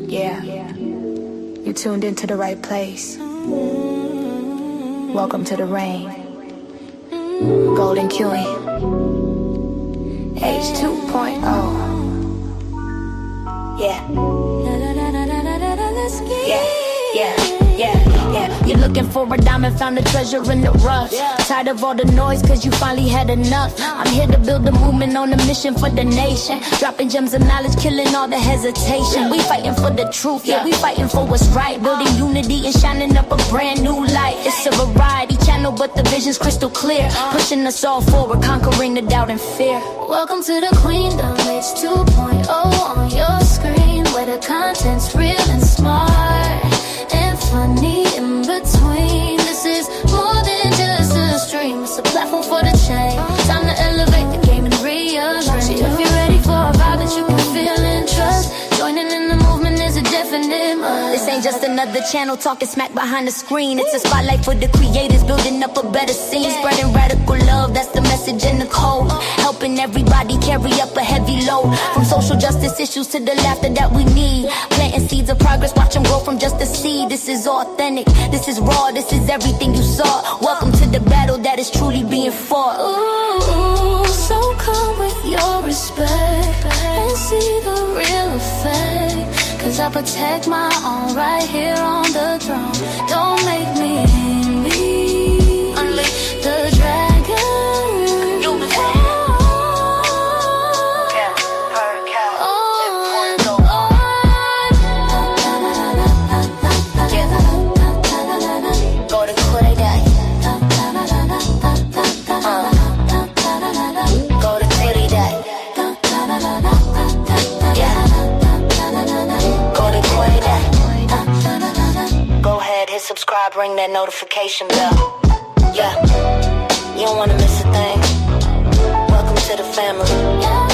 Yeah, you tuned into the right place. Welcome to the rain. Golden Queuing. H 2.0. Yeah. Yeah. You're looking for a diamond, found a treasure in the rough. Tired of all the noise, cause you finally had enough. I'm here to build a movement on a mission for the nation. Dropping gems of knowledge, killing all the hesitation. We fighting for the truth, yeah, we fighting for what's right. Building unity and shining up a brand new light. It's a variety channel, but the vision's crystal clear. Pushing us all forward, conquering the doubt and fear. Welcome to the Queendom, H 2.0 on your screen, where the content's real and smart and funny in between. This is more than just a stream, it's a platform for the change. Time to elevate the game and rearrange. If you're ready for a vibe that you can feel and trust, joining in the movement is a definite must. This ain't just another channel talking smack behind the screen. It's a spotlight for the creators, building up a better scene. Spreading radical love, that's the message in the code. Helping everybody carry up a heavy load. From social justice issues to the laughter that we need. Planting seeds of progress, watch them grow from just a seed. This is authentic, this is raw, this is everything you saw. Welcome to the battle that is truly being fought. Ooh, so come with your respect and see the real effect. Cause I protect my own right here on the throne. Don't make me me. Unleash the dragon. You'll be fine. Subscribe, ring that notification bell. Yeah, you don't wanna miss a thing. Welcome to the family. Yeah.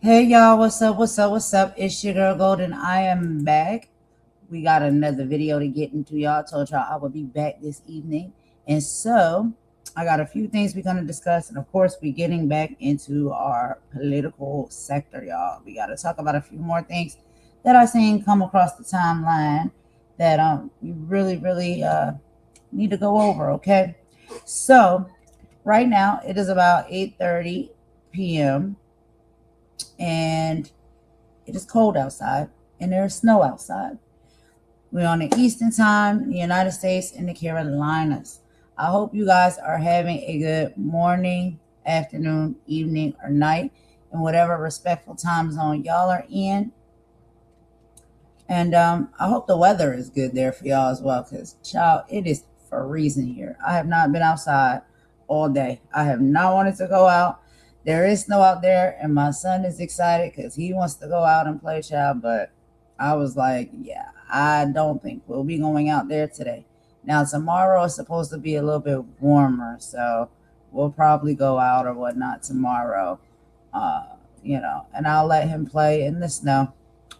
Hey y'all, what's up? It's your girl Golden. I am back. We got another video to get into, y'all. I told y'all I would be back this evening. And so I got a few things we're going to discuss. And of course, we're getting back into our political sector, y'all. We got to talk about a few more things that I seen come across the timeline that we really need to go over, okay? So right now it is about 8:30 p.m. and it is cold outside and there's snow outside. We're on the Eastern time, the United States and the Carolinas. I hope you guys are having a good morning, afternoon, evening, or night in whatever respectful time zone y'all are in. And I hope the weather is good there for y'all as well, because child, it is freezing here. I have not been outside all day. I have not wanted to go out. There is snow out there, and my son is excited because he wants to go out and play, child. But I was like, yeah, I don't think we'll be going out there today. Now, tomorrow is supposed to be a little bit warmer, so we'll probably go out or whatnot tomorrow, and I'll let him play in the snow.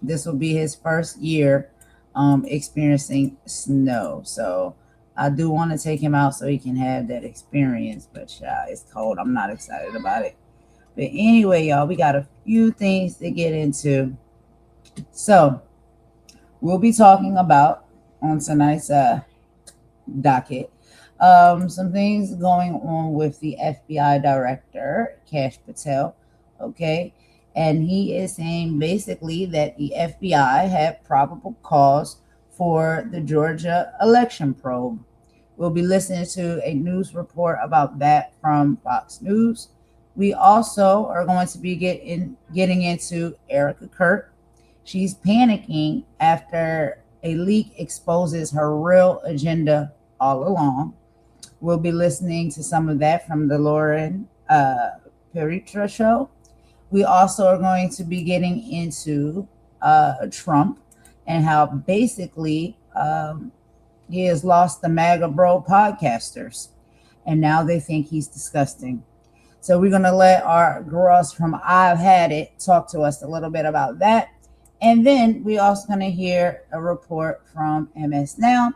This will be his first year experiencing snow. So I do want to take him out so he can have that experience, but it's cold. I'm not excited about it. But anyway, y'all, we got a few things to get into. So we'll be talking about on tonight's docket some things going on with the FBI Director Kash Patel. Okay, and he is saying basically that the FBI had probable cause for the Georgia election probe. We'll be listening to a news report about that from Fox News. We also are going to be getting into Erika Kirk. She's panicking after a leak exposes her real agenda all along. We'll be listening to some of that from the Lauren Peritra show. We also are going to be getting into Trump and how basically he has lost the MAGA Bro podcasters, and now they think he's disgusting. So we're going to let our girls from I've Had It talk to us a little bit about that. And then we also going to hear a report from MS Now,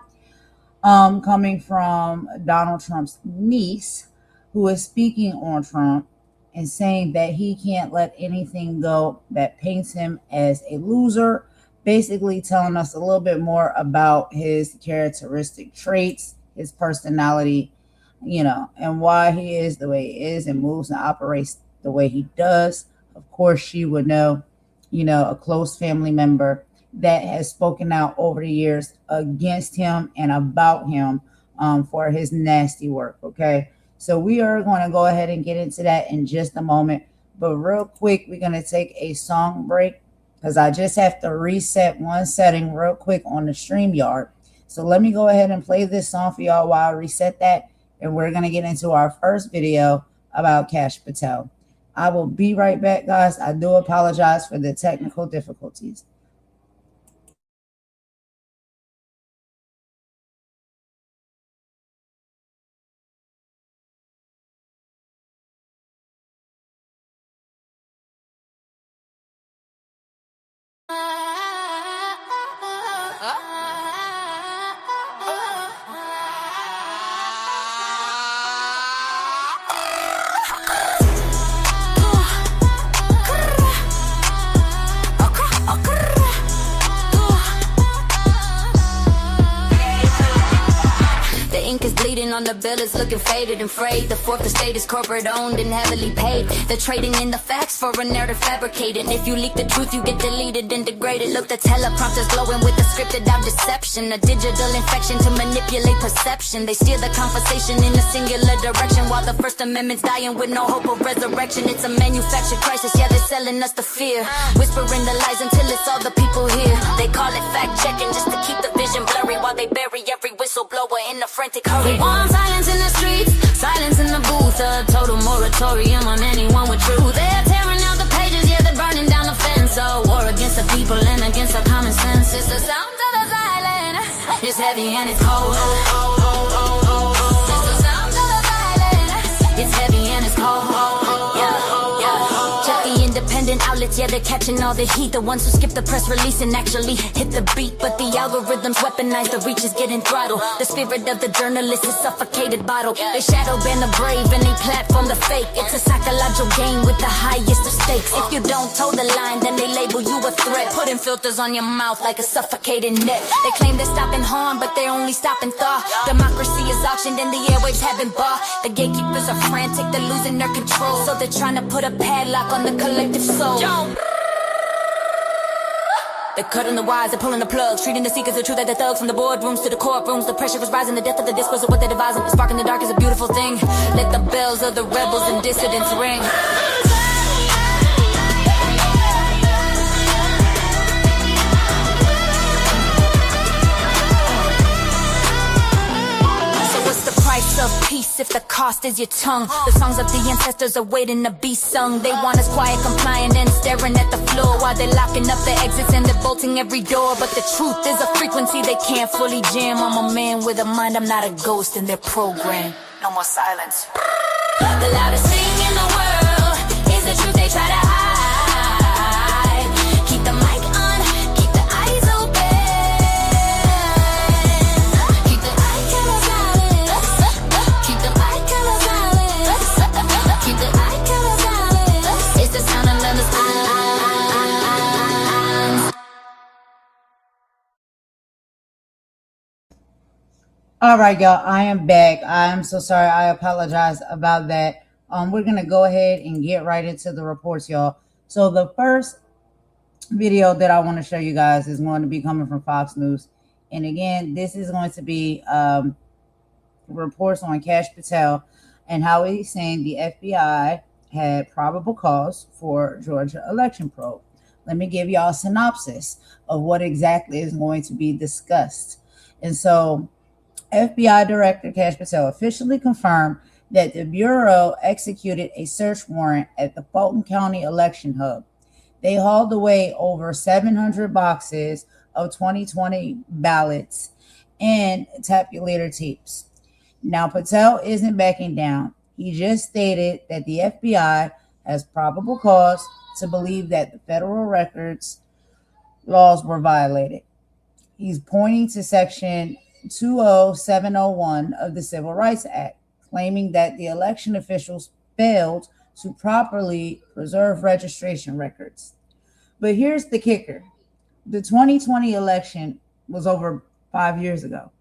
coming from Donald Trump's niece, who is speaking on Trump and saying that he can't let anything go that paints him as a loser, basically telling us a little bit more about his characteristic traits, his personality, and why he is the way he is and moves and operates the way he does. Of course, she would know, a close family member that has spoken out over the years against him and about him for his nasty work. Okay, so we are going to go ahead and get into that in just a moment. But real quick, we're going to take a song break because I just have to reset one setting real quick on the StreamYard. So let me go ahead and play this song for y'all while I reset that. And we're going to get into our first video about Kash Patel. I will be right back, guys. I do apologize for the technical difficulties. On the bill is looking faded and frayed. The fourth estate is corporate owned and heavily paid. They're trading in the facts for a narrative fabricated. If you leak the truth, you get deleted and degraded. Look, the teleprompter's glowing with the scripted out deception. A digital infection to manipulate perception. They steer the conversation in a singular direction while the First Amendment's dying with no hope of resurrection. It's a manufactured crisis, yeah, they're selling us the fear. Whispering the lies until it's all the people here. They call it fact checking just to keep the vision blurry while they bury every whistleblower in a frantic hurry. Silence in the streets, silence in the booth. A total moratorium on anyone with truth. They're tearing out the pages, yeah, they're burning down the fence. A war against the people and against our common sense. It's the sound of the silence. It's heavy and it's cold. It's the sound of the silence. It's heavy and it's cold. Check the independent outlets, yeah, they're catching all the heat. The ones who skip the press release and actually hit the beat. But the algorithms weaponize, the reach is getting throttled. The spirit of the journalist is suffocated bottle. They shadow ban the brave and they platform the fake. It's a psychological game with the highest of stakes. If you don't toe the line, then they label you a threat. Putting filters on your mouth like a suffocating net. They claim they're stopping harm, but they're only stopping thought. Democracy is auctioned and the airwaves have been bought. The gatekeepers are frantic, they're losing their control. So they're trying to put a padlock on the collective soul. They're cutting the wires, they're pulling the plugs, treating the seekers of truth like the thugs. From the boardrooms to the courtrooms, the pressure is rising. The death of the discourse of what they're devising. The spark in the dark is a beautiful thing. Let the bells of the rebels and dissidents ring. Of peace if the cost is your tongue. The songs of the ancestors are waiting to be sung. They want us quiet, compliant, and staring at the floor while they're locking up the exits and they're bolting every door. But the truth is a frequency they can't fully jam. I'm a man with a mind, I'm not a ghost in their program. No more silence. The loudest thing in the world is the truth they try to hide. Keep the mic on, keep the eyes open. Keep the eye cameras on. All right, y'all. I am back. I am so sorry. I apologize about that. We're gonna go ahead and get right into the reports, y'all. So the first video that I want to show you guys is going to be coming from Fox News, and again, this is going to be reports on Kash Patel and how he's saying the FBI had probable cause for Georgia election probe. Let me give y'all a synopsis of what exactly is going to be discussed. And so FBI Director Kash Patel officially confirmed that the Bureau executed a search warrant at the Fulton County Election Hub. They hauled away over 700 boxes of 2020 ballots and tabulator tapes. Now, Patel isn't backing down. He just stated that the FBI has probable cause to believe that the federal records laws were violated. He's pointing to Section 20701 of the Civil Rights Act, claiming that the election officials failed to properly preserve registration records. But here's the kicker. The 2020 election was over 5 years ago.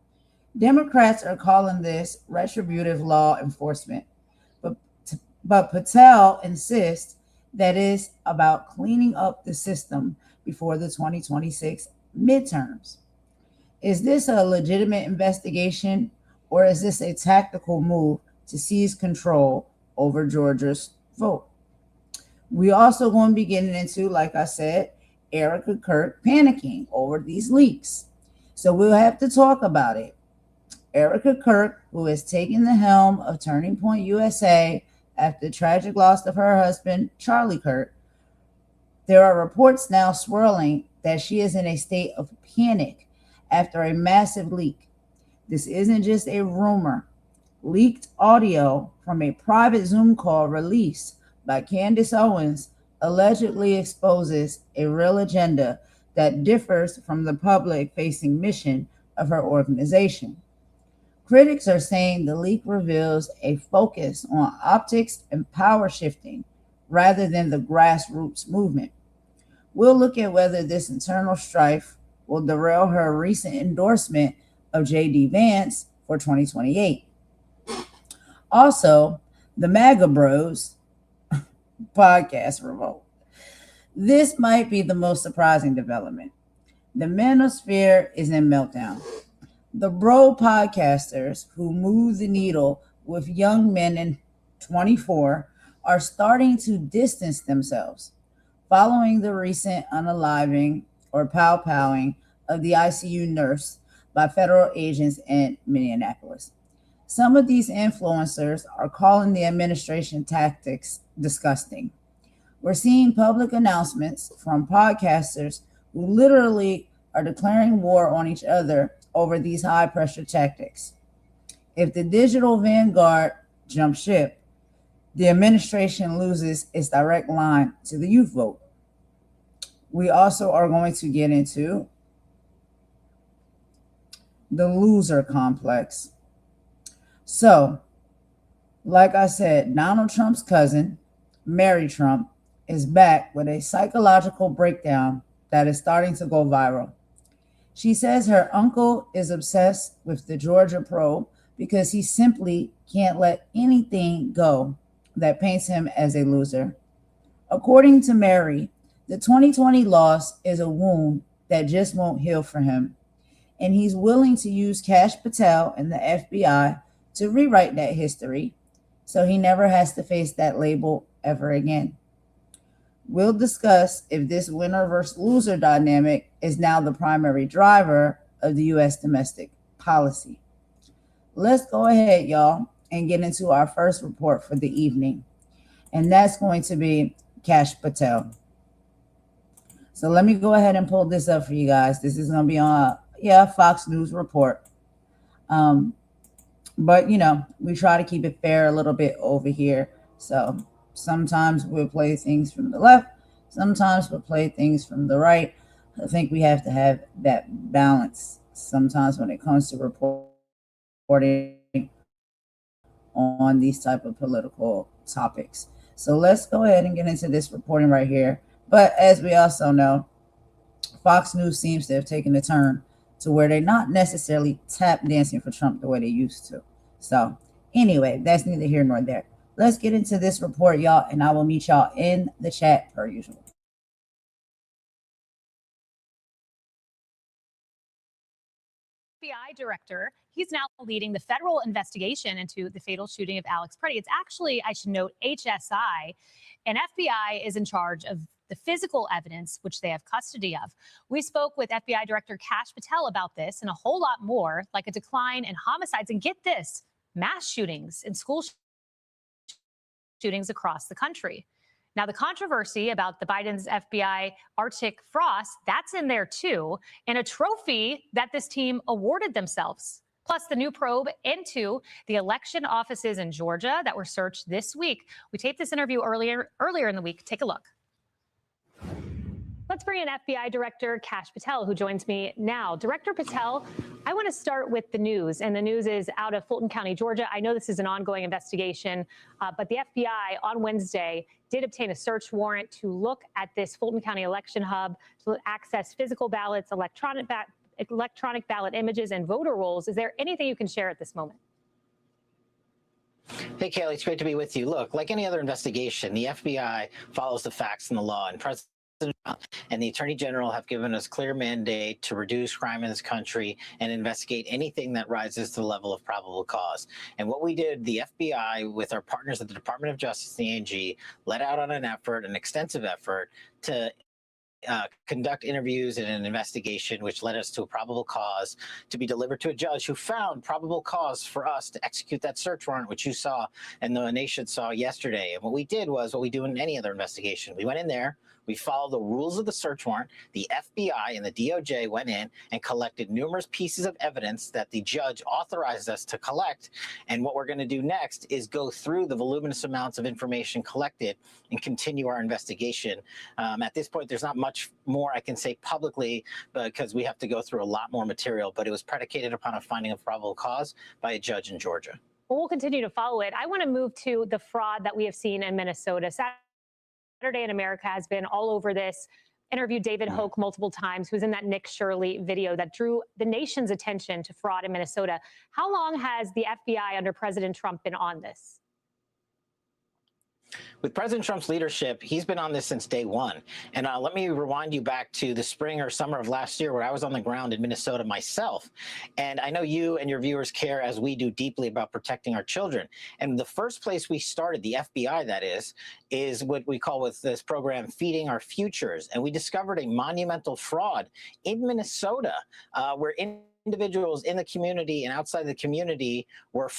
Democrats are calling this retributive law enforcement, but Patel insists that it's about cleaning up the system before the 2026 midterms. Is this a legitimate investigation, or is this a tactical move to seize control over Georgia's vote? We also going to be getting into, like I said, Erika Kirk panicking over these leaks. So we'll have to talk about it. Erika Kirk, who has taken the helm of Turning Point USA after the tragic loss of her husband, Charlie Kirk, there are reports now swirling that she is in a state of panic after a massive leak. This isn't just a rumor. Leaked audio from a private Zoom call released by Candace Owens allegedly exposes a real agenda that differs from the public-facing mission of her organization. Critics are saying the leak reveals a focus on optics and power shifting rather than the grassroots movement. We'll look at whether this internal strife will derail her recent endorsement of J.D. Vance for 2028. Also, the MAGA Bros podcast revolt. This might be the most surprising development. The manosphere is in meltdown. The bro podcasters who move the needle with young men in 24 are starting to distance themselves following the recent unaliving or pow-powing of the ICU nurse by federal agents in Minneapolis. Some of these influencers are calling the administration tactics disgusting. We're seeing public announcements from podcasters who literally are declaring war on each other over these high-pressure tactics. If the digital vanguard jumps ship, the administration loses its direct line to the youth vote. We also are going to get into the loser complex. So, like I said, Donald Trump's cousin, Mary Trump, is back with a psychological breakdown that is starting to go viral. She says her uncle is obsessed with the Georgia probe because he simply can't let anything go that paints him as a loser. According to Mary, the 2020 loss is a wound that just won't heal for him, and he's willing to use Kash Patel and the FBI to rewrite that history so he never has to face that label ever again. We'll discuss if this winner versus loser dynamic is now the primary driver of the U.S. domestic policy. Let's go ahead, y'all, and get into our first report for the evening, and that's going to be Kash Patel. So let me go ahead and pull this up for you guys. This is going to be on Fox News report. But, we try to keep it fair a little bit over here. So sometimes we'll play things from the left. Sometimes we'll play things from the right. I think we have to have that balance sometimes when it comes to reporting on these type of political topics. So let's go ahead and get into this reporting right here. But as we also know, Fox News seems to have taken a turn to where they're not necessarily tap dancing for Trump the way they used to. So anyway, that's neither here nor there. Let's get into this report, y'all, and I will meet y'all in the chat per usual. FBI director. He's now leading the federal investigation into the fatal shooting of Alex Preddy. It's actually, I should note, HSI, and FBI is in charge of the physical evidence, which they have custody of. We spoke with FBI Director Kash Patel about this and a whole lot more, like a decline in homicides. And get this, mass shootings and school shootings across the country. Now, the controversy about the Biden's FBI Arctic Frost, that's in there too, and a trophy that this team awarded themselves. Plus, the new probe into the election offices in Georgia that were searched this week. We taped this interview earlier in the week. Take a look. Let's bring in FBI Director Kash Patel, who joins me now. Director Patel, I want to start with the news, and the news is out of Fulton County, Georgia. I know this is an ongoing investigation, but the FBI on Wednesday did obtain a search warrant to look at this Fulton County Election Hub to access physical ballots, electronic ballot images, and voter rolls. Is there anything you can share at this moment? Hey, Kaylee, it's great to be with you. Look, like any other investigation, the FBI follows the facts and the law, and President and the Attorney General have given us clear mandate to reduce crime in this country and investigate anything that rises to the level of probable cause. And what we did, the FBI, with our partners at the Department of Justice, the AG, let out on an extensive effort to conduct interviews and an investigation, which led us to a probable cause to be delivered to a judge who found probable cause for us to execute that search warrant, which you saw and the nation saw yesterday. And what we did was what we do in any other investigation. We went in there, we followed the rules of the search warrant. The FBI and the DOJ went in and collected numerous pieces of evidence that the judge authorized us to collect. And what we're going to do next is go through the voluminous amounts of information collected and continue our investigation. At this point, there's not much more I can say publicly because we have to go through a lot more material, but it was predicated upon a finding of probable cause by a judge in Georgia. Well, we'll continue to follow it. I want to move to the fraud that we have seen in Minnesota. Saturday in America has been all over this. Interviewed David Hoke multiple times, who's in that Nick Shirley video that drew the nation's attention to fraud in Minnesota. How long has the FBI under President Trump been on this? With President Trump's leadership, he's been on this since day one. And let me rewind you back to the spring or summer of last year where I was on the ground in Minnesota myself. And I know you and your viewers care, as we do, deeply about protecting our children. And the first place we started, the FBI that is what we call with this program, Feeding Our Futures. And we discovered a monumental fraud in Minnesota where individuals in the community and outside the community were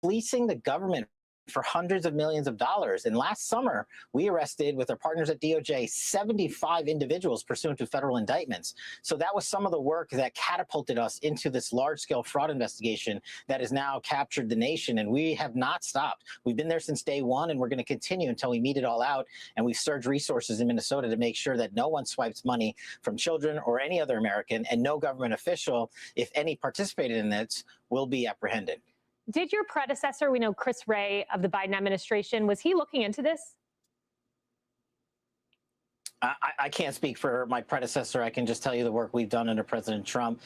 fleecing the government for hundreds of millions of dollars. And last summer, we arrested, with our partners at DOJ, 75 individuals pursuant to federal indictments. So that was some of the work that catapulted us into this large-scale fraud investigation that has now captured the nation. And we have not stopped. We've been there since day one, and we're going to continue until we meet it all out. And we've surged resources in Minnesota to make sure that no one swipes money from children or any other American, and no government official, if any participated in this, will be apprehended. Did your predecessor, we know Chris Wray of the Biden administration, was he looking into this? I can't speak for my predecessor. I can just tell you the work we've done under President Trump,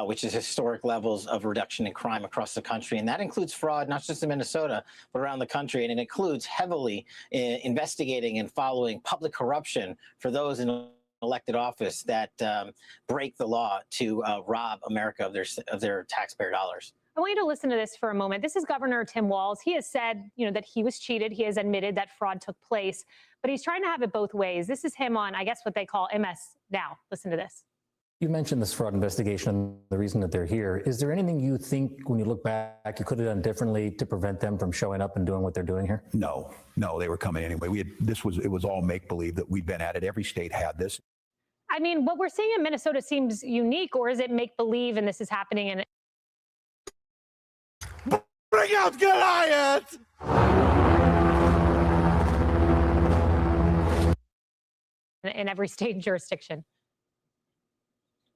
which is historic levels of reduction in crime across the country. And that includes fraud, not just in Minnesota, but around the country. And it includes heavily investigating and following public corruption for those in elected office that break the law to rob America of their taxpayer dollars. I want you to listen to this for a moment. This is Governor Tim Walz. He has said, that he was cheated. He has admitted that fraud took place, but he's trying to have it both ways. This is him on, I guess, what they call MS Now. Listen to this. You mentioned this fraud investigation, the reason that they're here. Is there anything you think, when you look back, you could have done differently to prevent them from showing up and doing what they're doing here? No, they were coming anyway. It was all make-believe that we'd been at it. Every state had this. I mean, what we're seeing in Minnesota seems unique, or is it make-believe and this is happening in Bring out Goliath! every state and jurisdiction?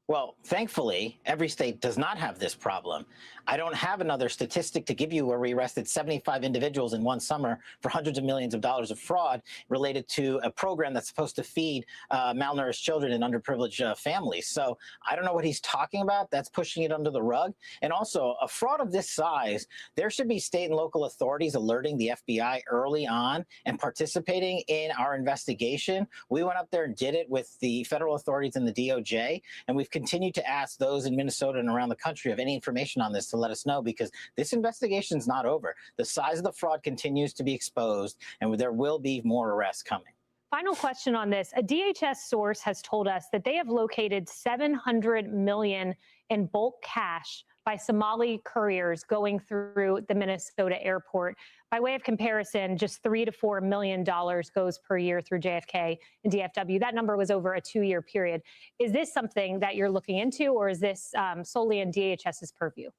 Well, thankfully, every state does not have this problem. I don't have another statistic to give you where we arrested 75 individuals in one summer for hundreds of millions of dollars of fraud related to a program that's supposed to feed malnourished children in underprivileged families. So I don't know what he's talking about. That's pushing it under the rug. And also, a fraud of this size, there should be state and local authorities alerting the FBI early on and participating in our investigation. We went up there and did it with the federal authorities and the DOJ, and we've continued to ask those in Minnesota and around the country of any information on this to let us know, because this investigation is not over. The size of the fraud continues to be exposed, and there will be more arrests coming. Final question on this. A DHS source has told us that they have located $700 million in bulk cash by Somali couriers going through the Minnesota airport. By way of comparison, just $3 to $4 million goes per year through JFK and DFW. That number was over a 2-year period. Is this something that you're looking into, or is this solely in DHS's purview?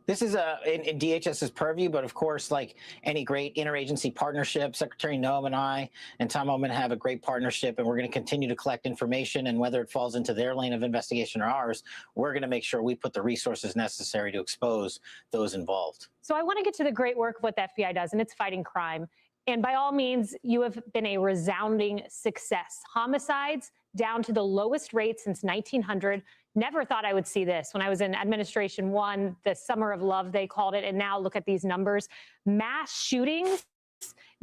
This is in DHS's purview, but of course, like any great interagency partnership, Secretary Noem and I and Tom Oman have a great partnership, and we're going to continue to collect information, and whether it falls into their lane of investigation or ours, we're going to make sure we put the resources necessary to expose those involved. So I want to get to the great work of what the FBI does, and it's fighting crime. And by all means, you have been a resounding success. Homicides down to the lowest rate since 1900. Never thought I would see this when I was in Administration 1, the summer of love, they called it. And now look at these numbers. Mass shootings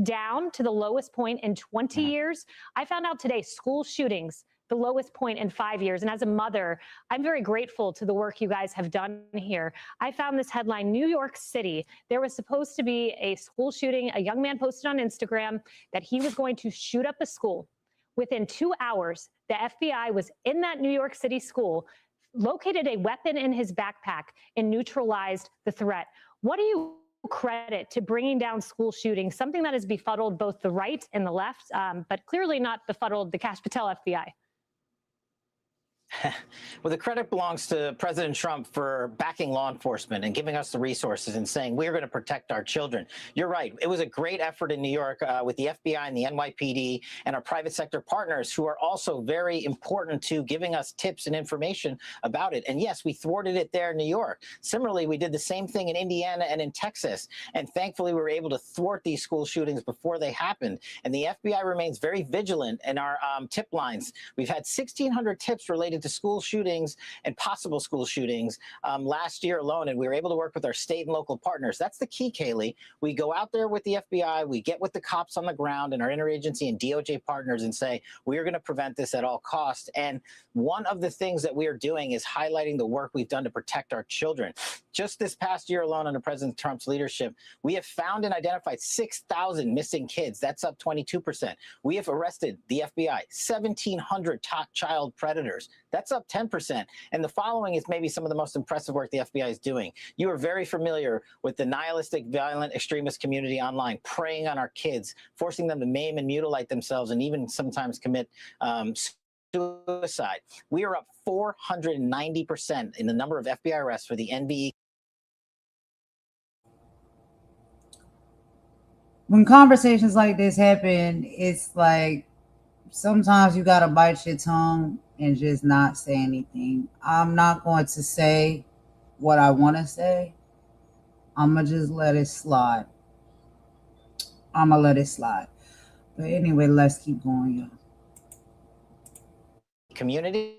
down to the lowest point in 20 years. I found out today, school shootings, the lowest point in 5 years. And as a mother, I'm very grateful to the work you guys have done here. I found this headline, New York City. There was supposed to be a school shooting. A young man posted on Instagram that he was going to shoot up a school. Within 2 hours, the FBI was in that New York City school, located a weapon in his backpack, and neutralized the threat. What do you credit to bringing down school shootings, something that has befuddled both the right and the left, but clearly not befuddled the Kash Patel FBI? Well, the credit belongs to President Trump for backing law enforcement and giving us the resources and saying we're going to protect our children. You're right. It was a great effort in New York with the FBI and the NYPD and our private sector partners, who are also very important to giving us tips and information about it. And yes, we thwarted it there in New York. Similarly, we did the same thing in Indiana and in Texas. And thankfully, we were able to thwart these school shootings before they happened. And the FBI remains very vigilant in our tip lines. We've had 1,600 tips related to school shootings and possible school shootings last year alone, and we were able to work with our state and local partners. That's the key, Kaylee. We go out there with the FBI, we get with the cops on the ground and our interagency and DOJ partners and say, we are going to prevent this at all costs. And one of the things that we are doing is highlighting the work we've done to protect our children. Just this past year alone, under President Trump's leadership, we have found and identified 6,000 missing kids. That's up 22%. We have arrested, the FBI, 1,700 top child predators. That's up 10%. And the following is maybe some of the most impressive work the FBI is doing. You are very familiar with the nihilistic, violent extremist community online, preying on our kids, forcing them to maim and mutilate themselves, and even sometimes commit suicide. We are up 490% in the number of FBI arrests for the NVE. When conversations like this happen, it's like sometimes you gotta bite your tongue and just not say anything. I'm not going to say what I want to say. I'm gonna just let it slide. But anyway, let's keep going, y'all. Community,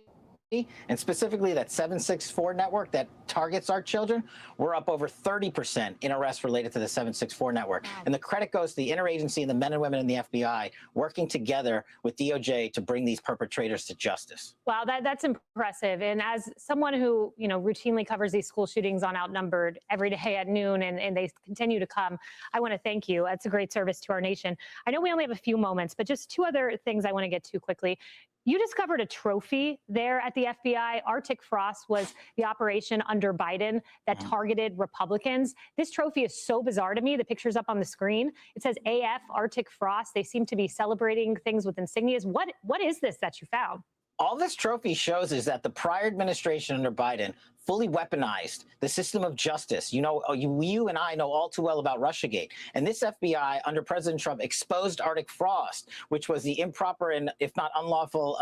and specifically that 764 network that targets our children, we're up over 30% in arrests related to the 764 network. Wow. And the credit goes to the interagency and the men and women in the FBI working together with DOJ to bring these perpetrators to justice. Wow, that's impressive. And as someone who, routinely covers these school shootings on Outnumbered every day at noon, and they continue to come, I want to thank you. That's a great service to our nation. I know we only have a few moments, but just two other things I want to get to quickly. You discovered a trophy there at the FBI. Arctic Frost was the operation under Biden that targeted Republicans. This trophy is so bizarre to me. The picture's up on the screen. It says AF Arctic Frost. They seem to be celebrating things with insignias. What is this that you found? All this trophy shows is that the prior administration under Biden fully weaponized the system of justice. You know, you and I know all too well about Russiagate. And this FBI under President Trump exposed Arctic Frost, which was the improper and, if not unlawful,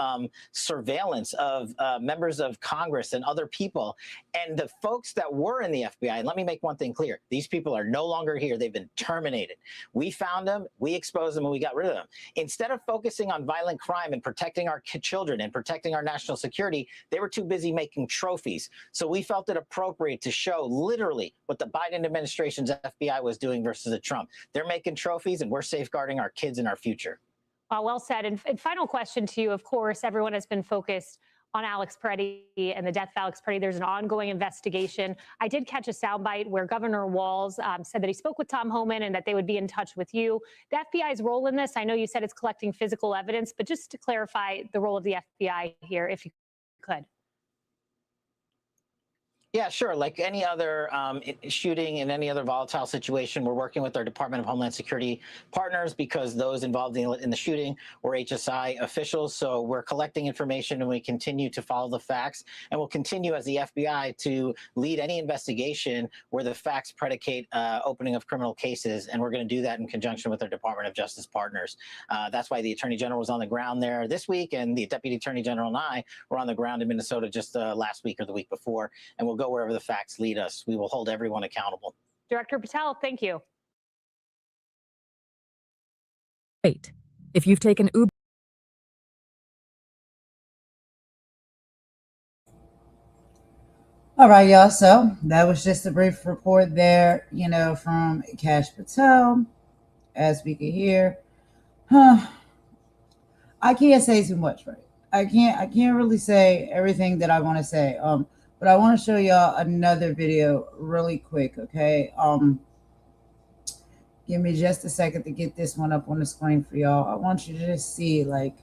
surveillance of members of Congress and other people. And the folks that were in the FBI, and let me make one thing clear, these people are no longer here. They've been terminated. We found them, we exposed them, and we got rid of them. Instead of focusing on violent crime and protecting our children and protecting our national security, they were too busy making trophies. So we felt it appropriate to show literally what the Biden administration's FBI was doing versus the Trump. They're making trophies, and we're safeguarding our kids and our future. Well said. And final question to you. Of course, everyone has been focused on Alex Peretti and the death of Alex Peretti. There's an ongoing investigation. I did catch a soundbite where Governor Walz said that he spoke with Tom Homan and that they would be in touch with you. The FBI's role in this, I know you said it's collecting physical evidence, but just to clarify the role of the FBI here, if you could. Yeah, sure. Like any other shooting in any other volatile situation, we're working with our Department of Homeland Security partners because those involved in the shooting were HSI officials. So we're collecting information and we continue to follow the facts. And we'll continue as the FBI to lead any investigation where the facts predicate opening of criminal cases. And we're going to do that in conjunction with our Department of Justice partners. That's why the Attorney General was on the ground there this week, and the Deputy Attorney General and I were on the ground in Minnesota just last week or the week before. And we'll go wherever the facts lead us. We will hold everyone accountable. Director Patel, thank you. Wait, if you've taken Uber. All right, y'all. So that was just a brief report there, you know, from Kash Patel, as we could hear. I can't say too much, right? I can't really say everything that I want to say. But I want to show y'all another video really quick, okay? Give me just a second to get this one up on the screen for y'all. I want you to just see, like,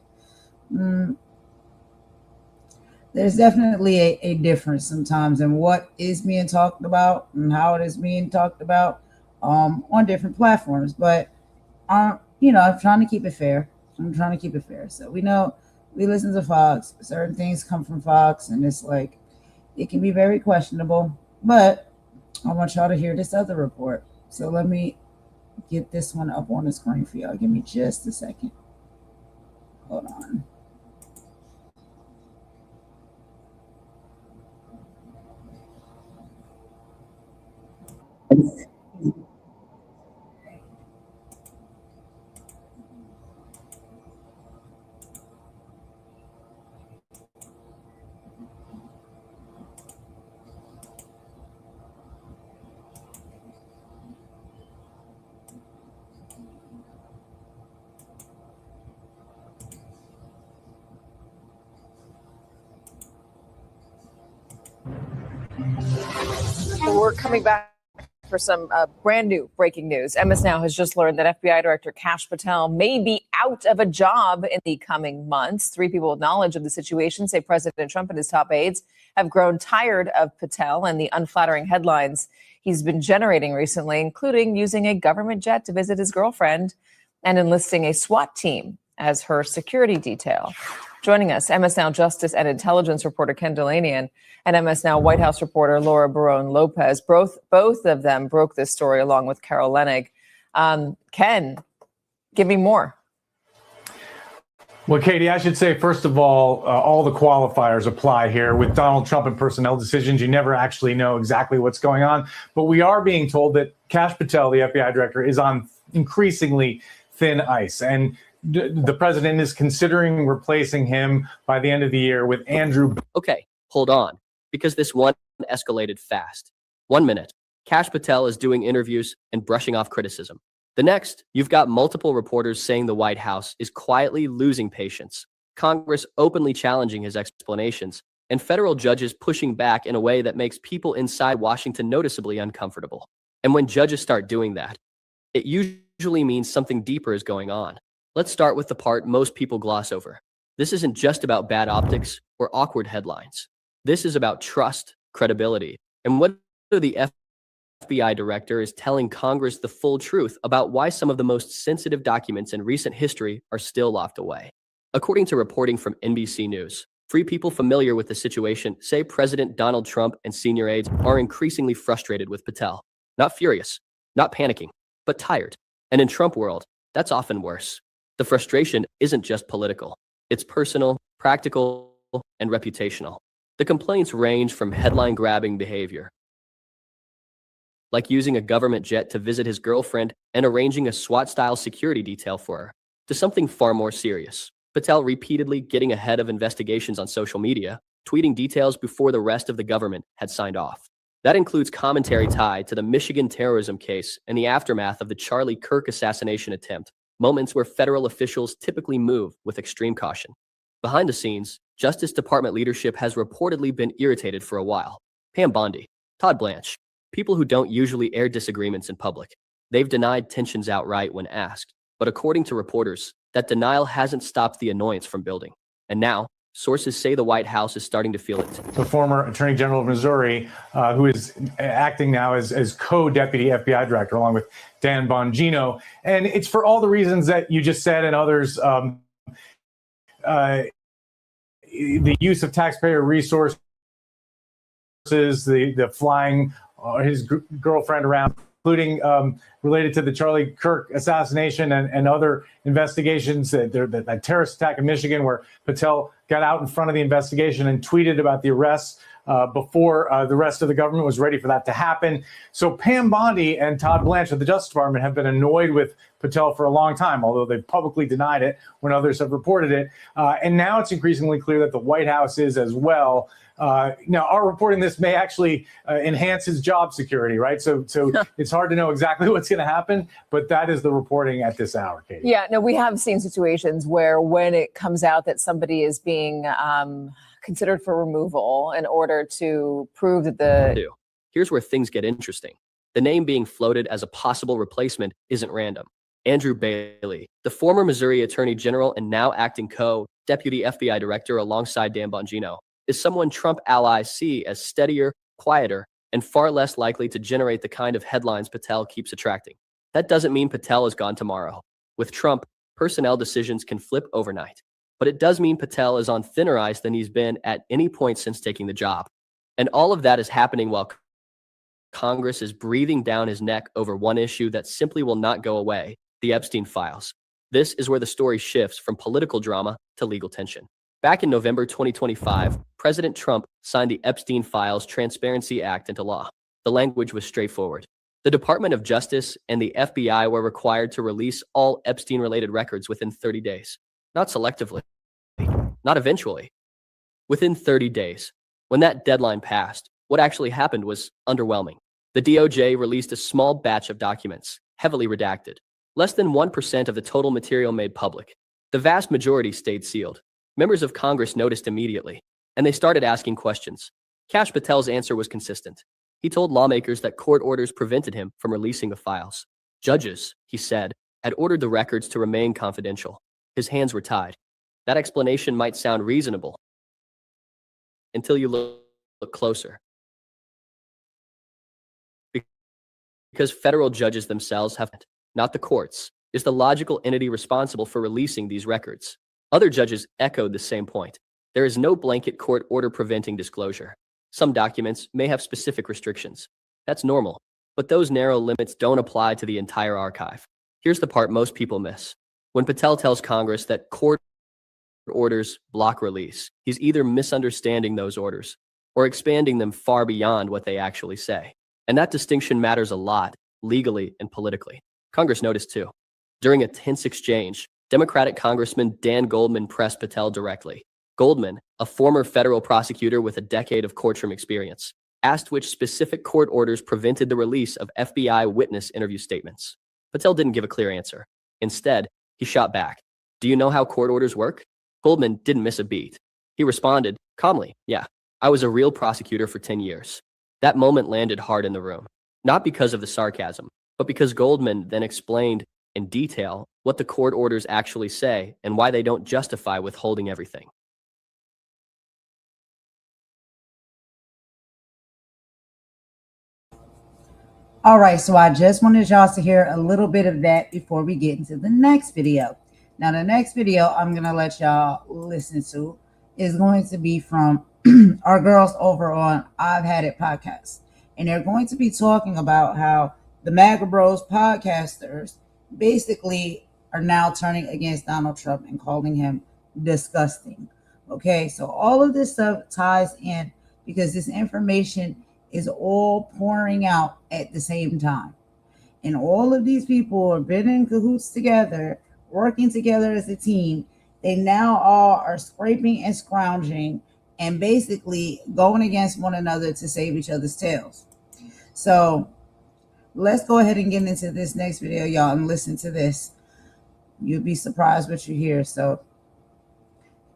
there's definitely a difference sometimes in what is being talked about and how it is being talked about on different platforms. But, you know, I'm trying to keep it fair. So we know we listen to Fox. Certain things come from Fox, and it's like, it can be very questionable, but I want y'all to hear this other report. So let me get this one up on the screen for y'all. Give me just a second. Hold on. We're coming back for some brand new breaking news. MS Now has just learned that FBI Director Kash Patel may be out of a job in the coming months. 3 people with knowledge of the situation say President Trump and his top aides have grown tired of Patel and the unflattering headlines he's been generating recently, including using a government jet to visit his girlfriend and enlisting a SWAT team as her security detail. Joining us, MS Now Justice and Intelligence reporter Ken Delanian and MS Now White House reporter Laura Barone Lopez. Both of them broke this story along with Carol Lenig. Ken, give me more. Well, Katie, I should say, first of all the qualifiers apply here. With Donald Trump and personnel decisions, you never actually know exactly what's going on. But we are being told that Kash Patel, the FBI director, is on increasingly thin ice. And the president is considering replacing him by the end of the year with Andrew. Okay, hold on, because this one escalated fast. 1 minute, Kash Patel is doing interviews and brushing off criticism. The next, you've got multiple reporters saying the White House is quietly losing patience, Congress openly challenging his explanations, and federal judges pushing back in a way that makes people inside Washington noticeably uncomfortable. And when judges start doing that, it usually means something deeper is going on. Let's start with the part most people gloss over. This isn't just about bad optics or awkward headlines. This is about trust, credibility, and whether the FBI director is telling Congress the full truth about why some of the most sensitive documents in recent history are still locked away. According to reporting from NBC News, Free people familiar with the situation say President Donald Trump and senior aides are increasingly frustrated with Patel. Not furious, not panicking, but tired. And in Trump world, that's often worse. The frustration isn't just political. It's personal, practical, and reputational. The complaints range from headline-grabbing behavior, like using a government jet to visit his girlfriend and arranging a SWAT-style security detail for her, to something far more serious. Patel repeatedly getting ahead of investigations on social media, tweeting details before the rest of the government had signed off. That includes commentary tied to the Michigan terrorism case and the aftermath of the Charlie Kirk assassination attempt, moments where federal officials typically move with extreme caution. Behind the scenes, Justice Department leadership has reportedly been irritated for a while. Pam Bondi, Todd Blanche, people who don't usually air disagreements in public. They've denied tensions outright when asked, but according to reporters, that denial hasn't stopped the annoyance from building. And now, sources say the White House is starting to feel it. The former Attorney General of Missouri, who is acting now as co-deputy FBI director, along with Dan Bongino. And it's for all the reasons that you just said and others. The use of taxpayer resources, the flying his girlfriend around, including related to the Charlie Kirk assassination and other investigations, that terrorist attack in Michigan, where Patel got out in front of the investigation and tweeted about the arrests before the rest of the government was ready for that to happen. So Pam Bondi and Todd Blanche of the Justice Department have been annoyed with Patel for a long time, although they've publicly denied it when others have reported it. And now it's increasingly clear that the White House is as well. Now, our reporting this may actually enhance his job security, right? So it's hard to know exactly what's going to happen, but that is the reporting at this hour, Katie. Yeah, no, we have seen situations where when it comes out that somebody is being considered for removal in order to prove that Here's where things get interesting. The name being floated as a possible replacement isn't random. Andrew Bailey, the former Missouri Attorney General and now acting co-deputy FBI director alongside Dan Bongino, is someone Trump allies see as steadier, quieter, and far less likely to generate the kind of headlines Patel keeps attracting. That doesn't mean Patel is gone tomorrow. With Trump, personnel decisions can flip overnight. But it does mean Patel is on thinner ice than he's been at any point since taking the job. And all of that is happening while Congress is breathing down his neck over one issue that simply will not go away: the Epstein files. This is where the story shifts from political drama to legal tension. Back in November 2025, President Trump signed the Epstein Files Transparency Act into law. The language was straightforward. The Department of Justice and the FBI were required to release all Epstein-related records within 30 days. Not selectively, not eventually. Within 30 days. When that deadline passed, what actually happened was underwhelming. The DOJ released a small batch of documents, heavily redacted. Less than 1% of the total material made public. The vast majority stayed sealed. Members of Congress noticed immediately, and they started asking questions. Kash Patel's answer was consistent. He told lawmakers that court orders prevented him from releasing the files. Judges, he said, had ordered the records to remain confidential. His hands were tied. That explanation might sound reasonable until you look closer. Because federal judges themselves have, not the courts, is the logical entity responsible for releasing these records. Other judges echoed the same point. There is no blanket court order preventing disclosure. Some documents may have specific restrictions. That's normal, but those narrow limits don't apply to the entire archive. Here's the part most people miss. When Patel tells Congress that court orders block release, he's either misunderstanding those orders or expanding them far beyond what they actually say. And that distinction matters a lot, legally and politically. Congress noticed too. During a tense exchange, Democratic Congressman Dan Goldman pressed Patel directly. Goldman, a former federal prosecutor with a decade of courtroom experience, asked which specific court orders prevented the release of FBI witness interview statements. Patel didn't give a clear answer. Instead, he shot back. Do you know how court orders work? Goldman didn't miss a beat. He responded calmly, yeah, I was a real prosecutor for 10 years. That moment landed hard in the room, not because of the sarcasm, but because Goldman then explained in detail what the court orders actually say and why they don't justify withholding everything. All right, so I just wanted y'all to hear a little bit of that before we get into the next video. Now, the next video I'm going to let y'all listen to is going to be from our girls over on I've Had It podcast. And they're going to be talking about how the MAGA Bros podcasters basically are now turning against Donald Trump and calling him disgusting. Okay, so all of this stuff ties in because this information is all pouring out at the same time. And all of these people have been in cahoots together, working together as a team. They now all are scraping and scrounging and basically going against one another to save each other's tails. So let's go ahead and get into this next video, y'all, and listen to this. You'll be surprised what you hear. So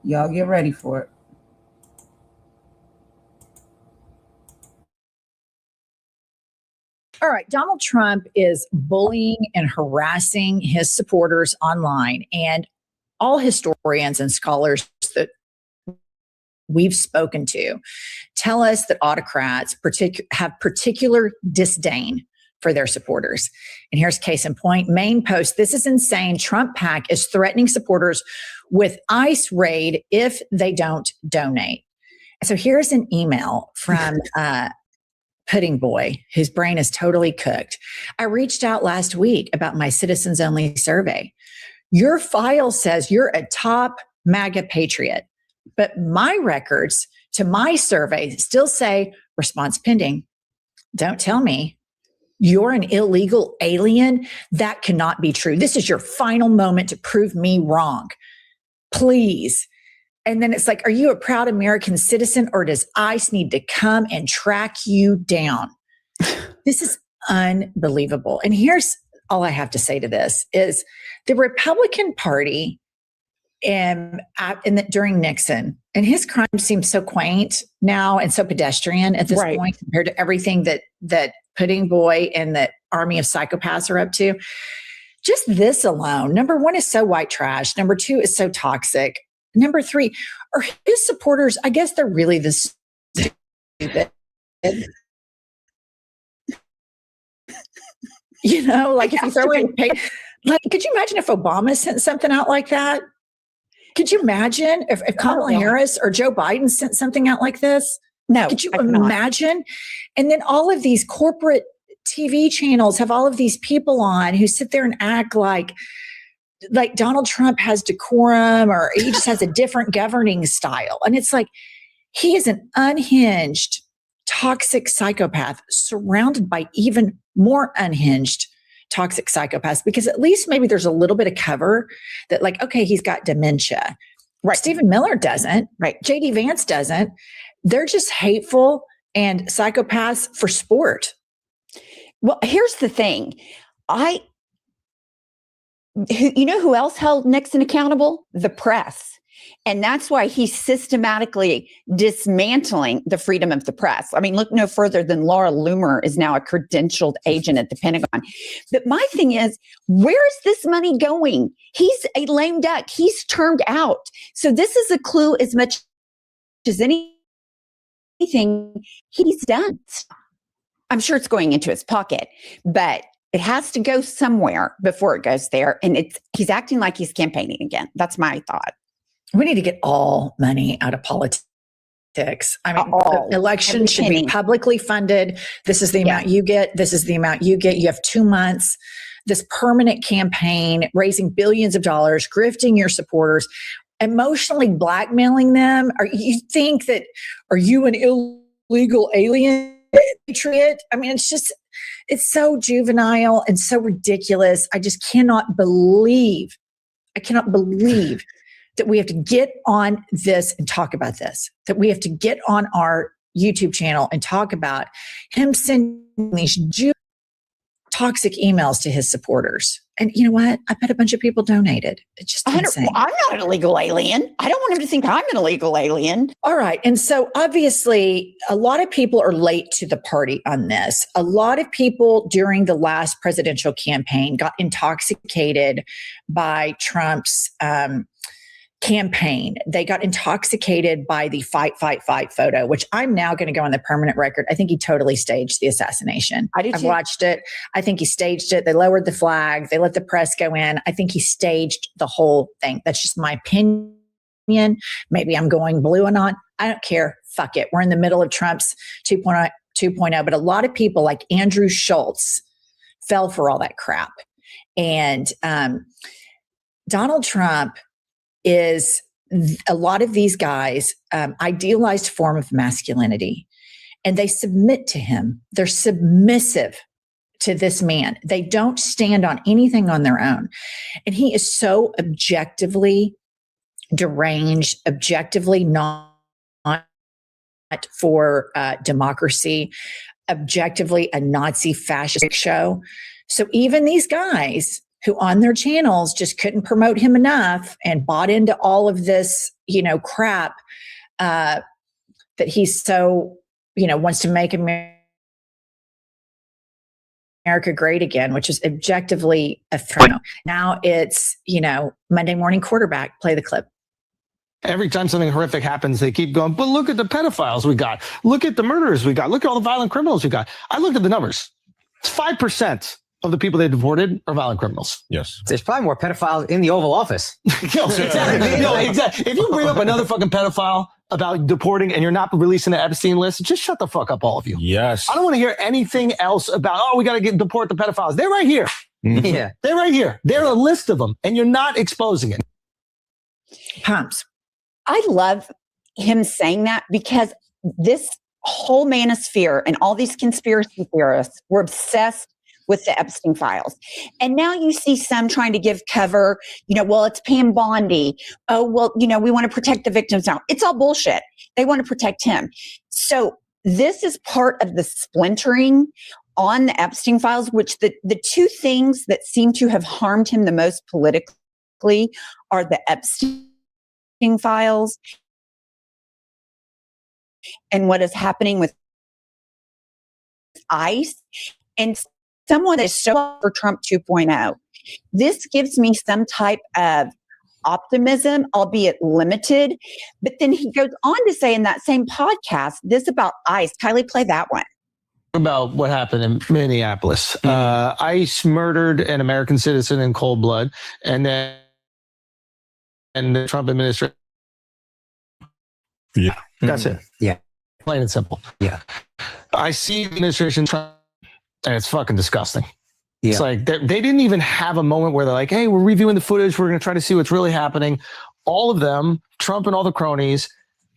y'all get ready for it. All right, Donald Trump is bullying and harassing his supporters online, and all historians and scholars that we've spoken to tell us that autocrats have particular disdain for their supporters. And here's case in point. Main post, this is insane. Trump PAC is threatening supporters with ICE raid if they don't donate. So here's an email from Pudding Boy, whose brain is totally cooked. I reached out last week about my citizens only survey. Your file says you're a top MAGA patriot, but my records to my survey still say response pending. Don't tell me you're an illegal alien. That cannot be true. This is your final moment to prove me wrong. Please. And then it's like, are you a proud American citizen or does ICE need to come and track you down? This is unbelievable. And here's all I have to say to this is the Republican Party during Nixon, and his crime seems so quaint now and so pedestrian at this point compared to everything that Pudding Boy and the army of psychopaths are up to. Just this alone, number one is so white trash. Number two is so toxic. Number three, are his supporters, I guess they're really this stupid. You know, like if you throw in, like, could you imagine if Obama sent something out like that? Could you imagine if Kamala Harris or Joe Biden sent something out like this? No. Could you imagine? And then all of these corporate TV channels have all of these people on who sit there and act like Donald Trump has decorum or he just has a different governing style. And it's like, he is an unhinged, toxic psychopath surrounded by even more unhinged, toxic psychopaths, because at least maybe there's a little bit of cover that like, okay, he's got dementia. Right. Stephen Miller doesn't. Right. JD Vance doesn't. They're just hateful and psychopaths for sport. Well, here's the thing. You know who else held Nixon accountable? The press. And that's why he's systematically dismantling the freedom of the press. I mean, look no further than Laura Loomer is now a credentialed agent at the Pentagon. But my thing is, where is this money going? He's a lame duck. He's termed out. So this is a clue as much as anything he's done. I'm sure it's going into his pocket, but it has to go somewhere before it goes there. And he's acting like he's campaigning again. That's my thought. We need to get all money out of politics. I mean, elections should be publicly funded. This is the amount you get. This is the amount you get. You have 2 months. This permanent campaign, raising billions of dollars, grifting your supporters, emotionally blackmailing them. Are you an illegal alien patriot? I mean, it's so juvenile and so ridiculous. I just cannot believe that we have to get on this and talk about this, that we have to get on our YouTube channel and talk about him sending these toxic emails to his supporters. And you know what? I bet a bunch of people donated. It's just insane. I'm not an illegal alien. I don't want him to think I'm an illegal alien. All right. And so obviously a lot of people are late to the party on this. A lot of people during the last presidential campaign got intoxicated by Trump's campaign. They got intoxicated by the fight photo, which I'm now going to go on the permanent record. I think he totally staged the assassination. I've watched it. I think he staged it. They lowered the flag. They let the press go in. I think he staged the whole thing. That's just my opinion. Maybe I'm going blue and on. I don't care. Fuck it. We're in the middle of Trump's 2.0. But a lot of people like Andrew Schultz fell for all that crap. And Donald Trump is a lot of these guys' idealized form of masculinity. And they submit to him. They're submissive to this man. They don't stand on anything on their own. And he is so objectively deranged, objectively not for democracy, objectively a Nazi fascist show. So even these guys who on their channels just couldn't promote him enough and bought into all of this, crap that he's so, wants to make America great again, which is objectively a threat. Now it's, Monday morning quarterback, play the clip. Every time something horrific happens, they keep going, but look at the pedophiles we got. Look at the murderers we got. Look at all the violent criminals we got. I looked at the numbers. It's 5% of the people they deported are violent criminals. Yes. There's probably more pedophiles in the Oval Office. Exactly. Exactly. If you bring up another fucking pedophile about deporting and you're not releasing the Epstein list, just shut the fuck up, all of you. Yes. I don't want to hear anything else about, we got to deport the pedophiles. They're right here. Mm-hmm. Yeah. They're right here. They're a list of them, and you're not exposing it. Pumps. I love him saying that because this whole manosphere and all these conspiracy theorists were obsessed with the Epstein files. And now you see some trying to give cover, it's Pam Bondi. Oh, well, we want to protect the victims now. It's all bullshit. They want to protect him. So this is part of the splintering on the Epstein files, which the two things that seem to have harmed him the most politically are the Epstein files and what is happening with ICE and someone that's so for Trump 2.0. This gives me some type of optimism, albeit limited. But then he goes on to say in that same podcast, this about ICE. Kylie, play that one. About what happened in Minneapolis. ICE murdered an American citizen in cold blood, and then the Trump administration. Yeah. That's it. Yeah. Plain and simple. Yeah. I see the administration trying, and it's fucking disgusting. Yeah. It's like they didn't even have a moment where they're like, hey, we're reviewing the footage. We're going to try to see what's really happening. All of them, Trump and all the cronies,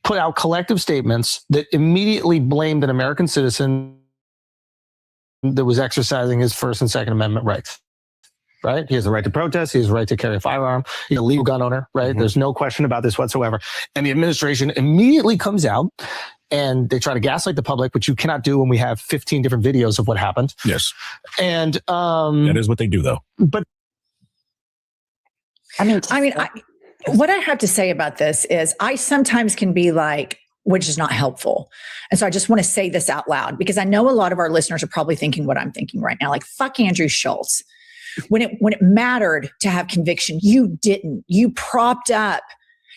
put out collective statements that immediately blamed an American citizen that was exercising his First and Second Amendment rights. Right? He has the right to protest. He has the right to carry a firearm. He's a legal gun owner, right? Mm-hmm. There's no question about this whatsoever. And the administration immediately comes out and they try to gaslight the public, which you cannot do when we have 15 different videos of what happened. Yes. And that is what they do, though. But what I have to say about this is I sometimes can be like, which is not helpful. And so I just want to say this out loud because I know a lot of our listeners are probably thinking what I'm thinking right now, like, fuck Andrew Schultz. When it mattered to have conviction, you didn't. You propped up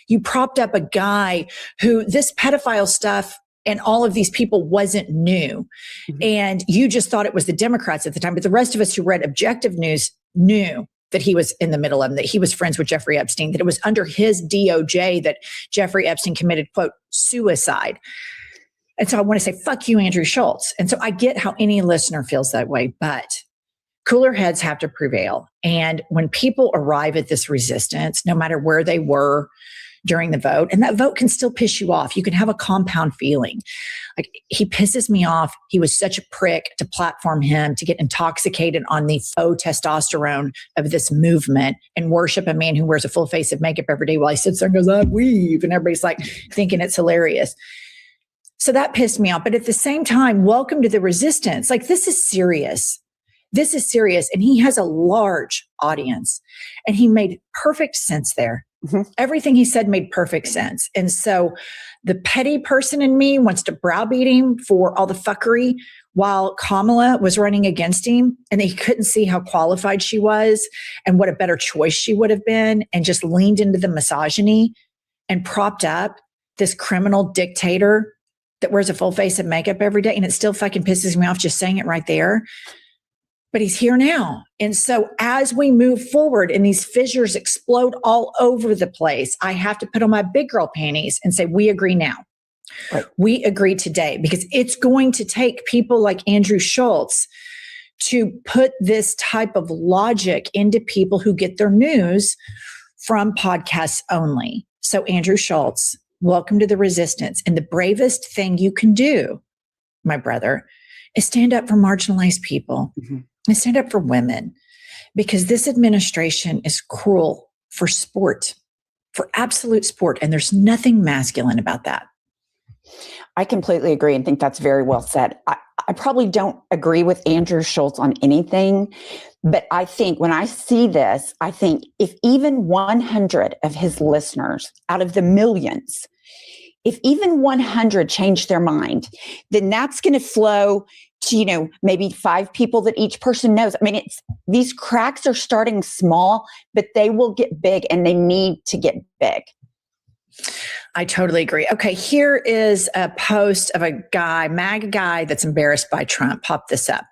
a guy who this pedophile stuff and all of these people wasn't new. Mm-hmm. And you just thought it was the Democrats at the time. But the rest of us who read objective news knew that he was in the middle of them, that he was friends with Jeffrey Epstein, that it was under his DOJ that Jeffrey Epstein committed, quote, suicide. And so I want to say, fuck you, Andrew Schultz. And so I get how any listener feels that way, but cooler heads have to prevail. And when people arrive at this resistance, no matter where they were during the vote, and that vote can still piss you off. You can have a compound feeling. Like, he pisses me off. He was such a prick to platform him, to get intoxicated on the faux testosterone of this movement and worship a man who wears a full face of makeup every day while he sits there and goes, I weave. And everybody's like thinking it's hilarious. So that pissed me off. But at the same time, welcome to the resistance. Like, this is serious. This is serious. And he has a large audience. And he made perfect sense there. Mm-hmm. Everything he said made perfect sense. And so the petty person in me wants to browbeat him for all the fuckery while Kamala was running against him and he couldn't see how qualified she was and what a better choice she would have been, and just leaned into the misogyny and propped up this criminal dictator that wears a full face of makeup every day. And it still fucking pisses me off just saying it right there. but he's here now. And so as we move forward and these fissures explode all over the place, I have to put on my big girl panties and say, we agree now. Right. We agree today, because it's going to take people like Andrew Schultz to put this type of logic into people who get their news from podcasts only. So Andrew Schultz, welcome to the resistance. And the bravest thing you can do, my brother, is stand up for marginalized people and stand up for women, because this administration is cruel for sport, for absolute sport. And there's nothing masculine about that. I completely agree and think that's very well said. I probably don't agree with Andrew Schultz on anything, but I think when I see this, I think if even 100 of his listeners out of the millions, if even 100 change their mind, then that's going to flow to, maybe 5 people that each person knows. I mean, these cracks are starting small, but they will get big, and they need to get big. I totally agree. Okay, here is a post of a guy, MAGA guy, that's embarrassed by Trump. Pop this up.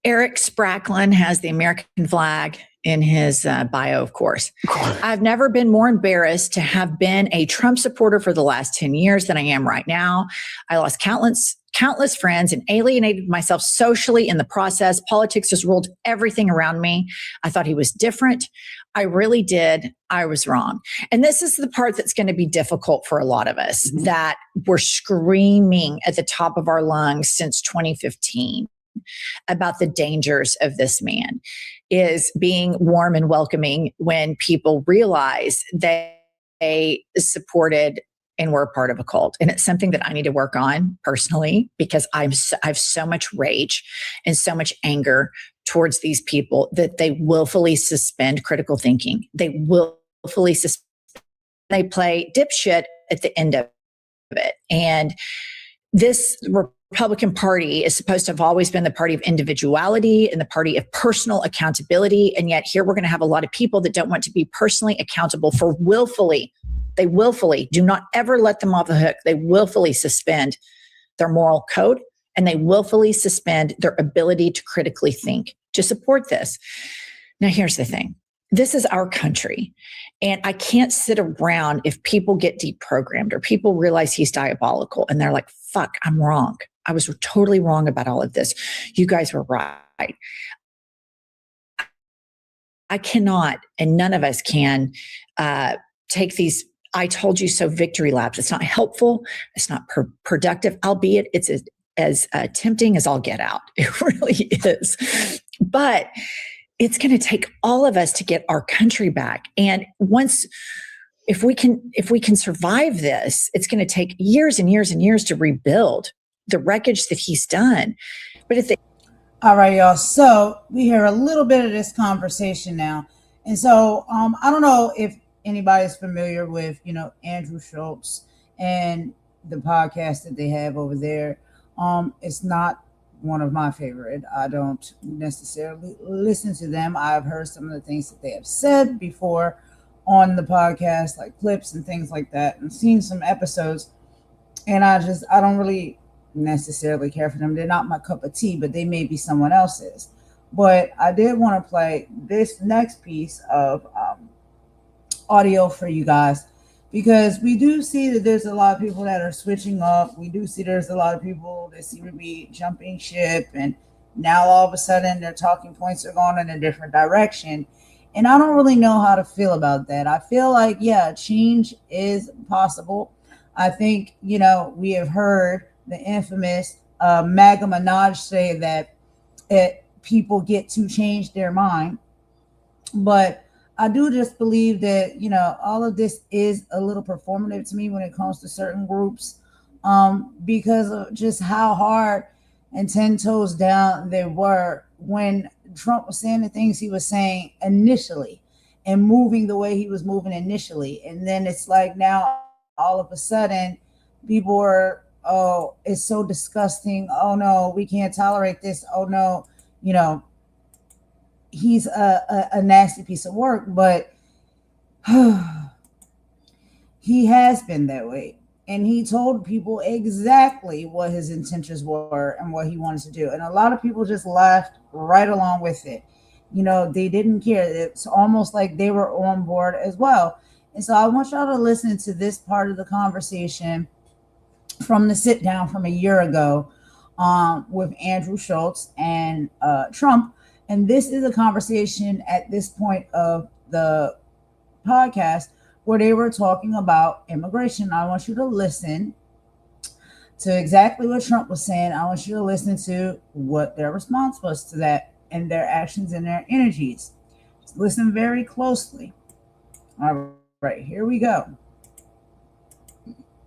Eric Spracklin has the American flag in his bio, of course. I've never been more embarrassed to have been a Trump supporter for the last 10 years than I am right now. I lost countless friends and alienated myself socially in the process. Politics just ruled everything around me. I thought he was different. I really did. I was wrong. And this is the part that's going to be difficult for a lot of us, that we're screaming at the top of our lungs since 2015 about the dangers of this man, is being warm and welcoming when people realize they supported and were a part of a cult. And it's something that I need to work on personally, because I have so much rage and so much anger towards these people that they willfully suspend critical thinking. They willfully they play dipshit at the end of it. And this Republican Party is supposed to have always been the party of individuality and the party of personal accountability. And yet here we're going to have a lot of people that don't want to be personally accountable for they willfully do not ever let them off the hook. They willfully suspend their moral code, and they willfully suspend their ability to critically think to support this. Now, here's the thing. This is our country, and I can't sit around if people get deprogrammed or people realize he's diabolical and they're like, fuck, I'm wrong. I was totally wrong about all of this. You guys were right. I cannot, and none of us can, take these I told you so victory laps. It's not helpful. It's not productive, albeit it's as tempting as all get out. It really is. But it's going to take all of us to get our country back. And if we can survive this, it's going to take years and years and years to rebuild the wreckage that he's done. But all right, y'all. So we hear a little bit of this conversation now. And so I don't know if anybody's familiar with, Andrew Schultz and the podcast that they have over there. It's not one of my favorite. I don't necessarily listen to them. I've heard some of the things that they have said before on the podcast, like clips and things like that, and seen some episodes. And I don't really necessarily care for them. They're not my cup of tea, but they may be someone else's. But I did want to play this next piece of audio for you guys, because we do see that there's a lot of people that are switching up. We do see there's a lot of people that seem to be jumping ship, and now all of a sudden their talking points are going in a different direction. And I don't really know how to feel about that. I feel like, yeah, change is possible. I think, we have heard the infamous MAGA Minaj say that people get to change their mind. But I do just believe that, all of this is a little performative to me when it comes to certain groups, because of just how hard and 10 toes down they were when Trump was saying the things he was saying initially and moving the way he was moving initially. And then it's like now all of a sudden people are, oh, it's so disgusting. Oh, no, we can't tolerate this. Oh, no, he's a nasty piece of work, but he has been that way. and he told people exactly what his intentions were and what he wanted to do. And a lot of people just laughed right along with it. You know, they didn't care. It's almost like they were on board as well. And so I want y'all to listen to this part of the conversation from the sit down from a year ago with Andrew Schultz and Trump. And this is a conversation at this point of the podcast where they were talking about immigration. I want you to listen to exactly what Trump was saying. I want you to listen to what their response was to that and their actions and their energies. Just listen very closely. All right, here we go.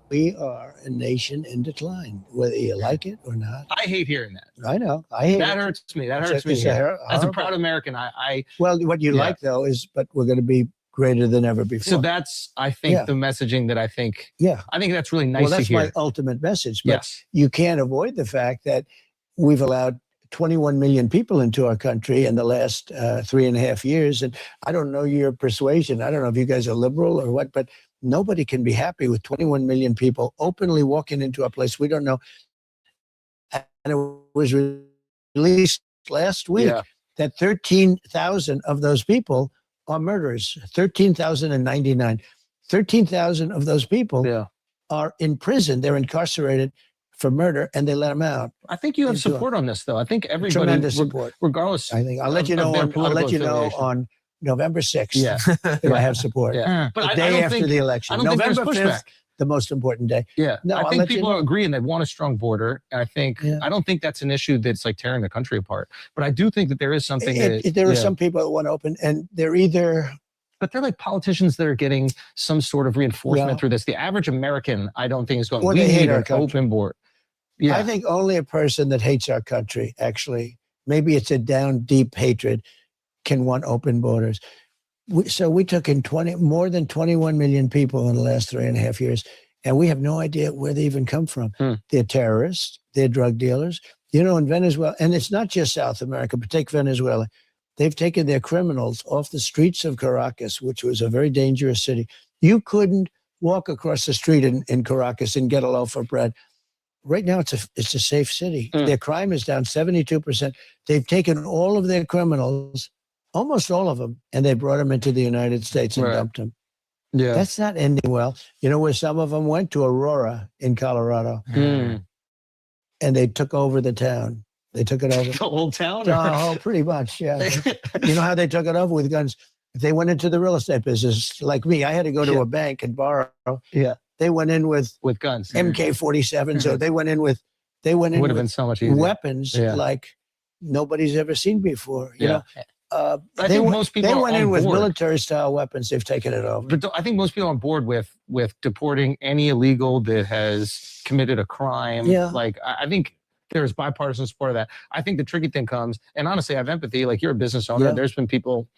We are a nation in decline, whether you like it or not. I hate hearing that. I know. I hate that it. hurts me. That hurts me. As a proud American, well, what you like though is, but we're going to be greater than ever before. So that's, I think, the messaging that I think. Yeah, I think that's really nice well, that's to hear. my ultimate message. But you can't avoid the fact that we've allowed 21 million people into our country in the last 3.5 years. And I don't know your persuasion. I don't know if you guys are liberal or what, but nobody can be happy with 21 million people openly walking into a place we don't know. And it was released last week that 13,000 of those people are murderers. 13,099. 13,000 of those people are in prison. They're incarcerated for murder, and they let them out. I think you have support on this, though. I think everybody, tremendous support, regardless. I think I'll let you know. I'll let you know on November 6th if I have support. But the day after the election, I don't think November 5th, the most important day. No, I think people agree and they want a strong border. And I think I don't think that's an issue that's like tearing the country apart. But I do think that there is something. There are some people that want to open, and they're either. But they're like politicians that are getting some sort of reinforcement through this. The average American, I don't think, is going. Well, we they hate need our an country. open board. I think only a person that hates our country, actually, maybe it's a down deep hatred, can want open borders. So we took in more than 21 million people in the last 3.5 years, and we have no idea where they even come from. They're terrorists, they're drug dealers. You know, in Venezuela, and it's not just South America, but take Venezuela. They've taken their criminals off the streets of Caracas, which was a very dangerous city. You couldn't walk across the street in Caracas and get a loaf of bread. Right now, it's a safe city. Their crime is down 72%. They've taken all of their criminals, almost all of them, and they brought them into the United States and dumped them. Yeah, that's not ending well. You know where some of them went? To Aurora in Colorado, and they took over the town. They took it over. The whole town? Oh, pretty much, yeah. You know how they took it over? With guns. If they went into the real estate business, like me, I had to go to a bank and borrow. Yeah. They went in with guns, MK-47. So they went in with would have been so much easier. Weapons like nobody's ever seen before. You know, I think most people they went in with board. military-style weapons. They've taken it over. But I think most people are on board with deporting any illegal that has committed a crime. Yeah. Like I think there's bipartisan support of that. I think the tricky thing comes, and honestly, I have empathy. Like you're a business owner. Yeah. There's been people.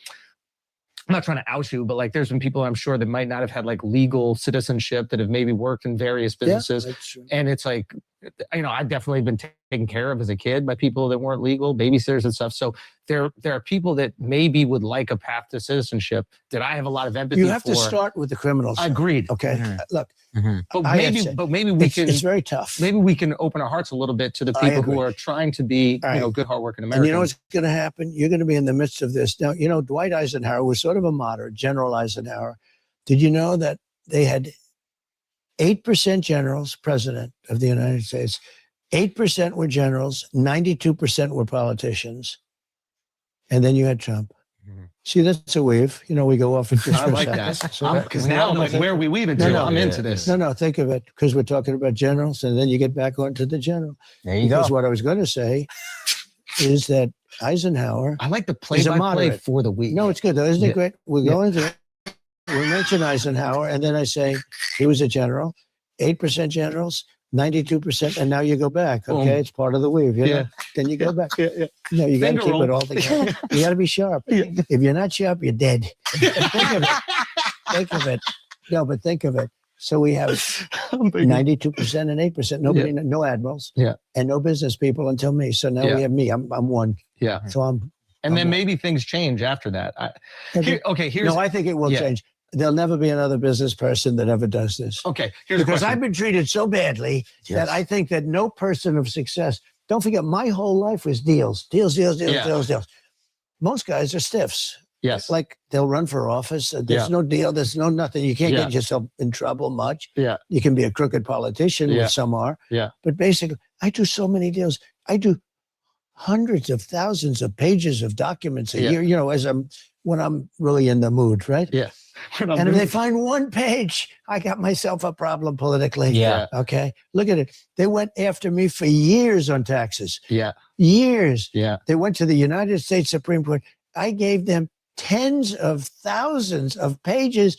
I'm not trying to out you, but like there's been people I'm sure that might not have had like legal citizenship that have maybe worked in various businesses. that's true. And it's like, you know, I've definitely been taken care of as a kid by people that weren't legal, babysitters and stuff. So there are people that maybe would like a path to citizenship that I have a lot of empathy for. You have to start with the criminals. Agreed. Okay. Look, But I have maybe, said, but maybe we can. It's very tough. Maybe we can open our hearts a little bit to the I people who agree. are trying to be, All you know, right. good, hardworking And Americans. you know what's going to happen? You're going to be in the midst of this. Now, you know, Dwight Eisenhower was sort of a moderate, General Eisenhower. Did you know that they had 8% generals, president of the United States, 8% were generals, 92% were politicians. And then you had Trump. See, that's a weave. You know, we go off into I like that. Because now I'm like, where are we weaving to? I'm into this. No, think of it, because we're talking about generals, and then you get back onto the general. There you Because go. what I was going to say is that Eisenhower. I like the is a play-by-play moderate. for the week. No, it's good though, isn't Yeah. it great? We go into it. We mention Eisenhower, and then I say he was a general, 8% generals, 92%, and now you go back. Okay, Boom. it's part of the weave. You know? Yeah. Then you go back. No, you got to Finger keep roll. it all together. You got to be sharp. If you're not sharp, you're dead. Think of it. Think of it. No, but think of it. So we have 92% and 8%. Nobody, no admirals, and no business people until me. So now Yeah. we have me. I'm one. Yeah. So I'm. And then maybe things change after that. Here's No, I think it will Yeah. change. there'll never be another business person that ever does this. Okay, here's a because question. I've been treated so badly that I think that no person of success. Don't forget, my whole life was deals. Most guys are stiffs. Yes. Like they'll run for office. There's no deal. There's no nothing. You can't get yourself in trouble much. Yeah. You can be a crooked politician, which some are. Yeah. But basically, I do so many deals. I do hundreds of thousands of pages of documents a year, you know, when I'm really in the mood, right? Yeah. And if they find one page, I got myself a problem politically. Yeah. Okay. Look at it. They went after me for years on taxes. Yeah. Years. Yeah. They went to the United States Supreme Court. I gave them tens of thousands of pages,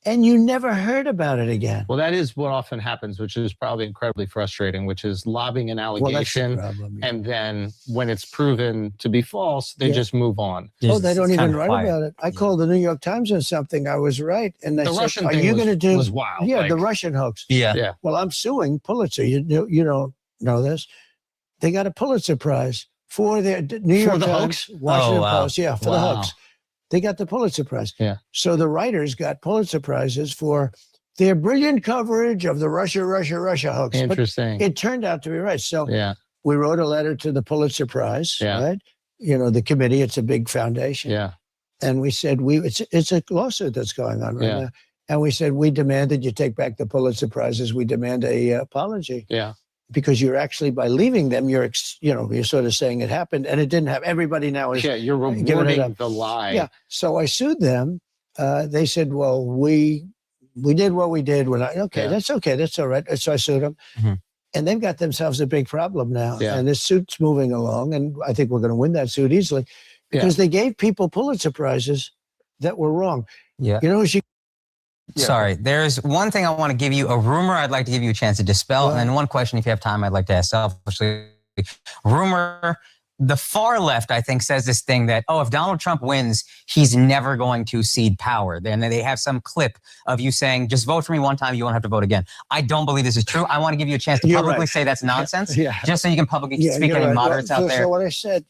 and you never heard about it again. Well, that is what often happens, which is probably incredibly frustrating, which is lobbing an allegation. Well, that's the problem, and then when it's proven to be false, they just move on. Oh, they don't even write about it. I called the New York Times on something. I was right. And they The said, Russian are thing you going to do? was wild. Yeah, Like- the Russian hoax. Yeah. Well, I'm suing Pulitzer. You don't know this. They got a Pulitzer Prize for their New York the Times, hoax? Washington Oh, wow. Post. Yeah, for the hoax. They got the Pulitzer Prize. Yeah. So the writers got Pulitzer Prizes for their brilliant coverage of the Russia hoax. But Interesting. it turned out to be right. So Yeah. we wrote a letter to the Pulitzer Prize, right? You know, the committee, it's a big foundation. Yeah. And we said, it's a lawsuit that's going on right now. And we said, we demand that you take back the Pulitzer Prizes. We demand a apology. Yeah. Because you're actually, by leaving them, you're sort of saying it happened and it didn't happen. Everybody now is You're giving it rewarding up. the lie. Yeah. So I sued them. They said, well, we did what we did. That's okay. That's all right. So I sued them. Mm-hmm. And they've got themselves a big problem now. Yeah. And this suit's moving along. And I think we're going to win that suit easily because they gave people Pulitzer Prizes that were wrong. Yeah. You know, Sorry, there's one thing I want to give you, a rumor I'd like to give you a chance to dispel, and then one question, if you have time, I'd like to ask selfishly. Rumor, the far left, I think, says this thing that, if Donald Trump wins, he's never going to cede power. Then they have some clip of you saying, just vote for me one time, you won't have to vote again. I don't believe this is true. I want to give you a chance to publicly say that's nonsense, just so you can publicly speak to any moderates out there. So what I said,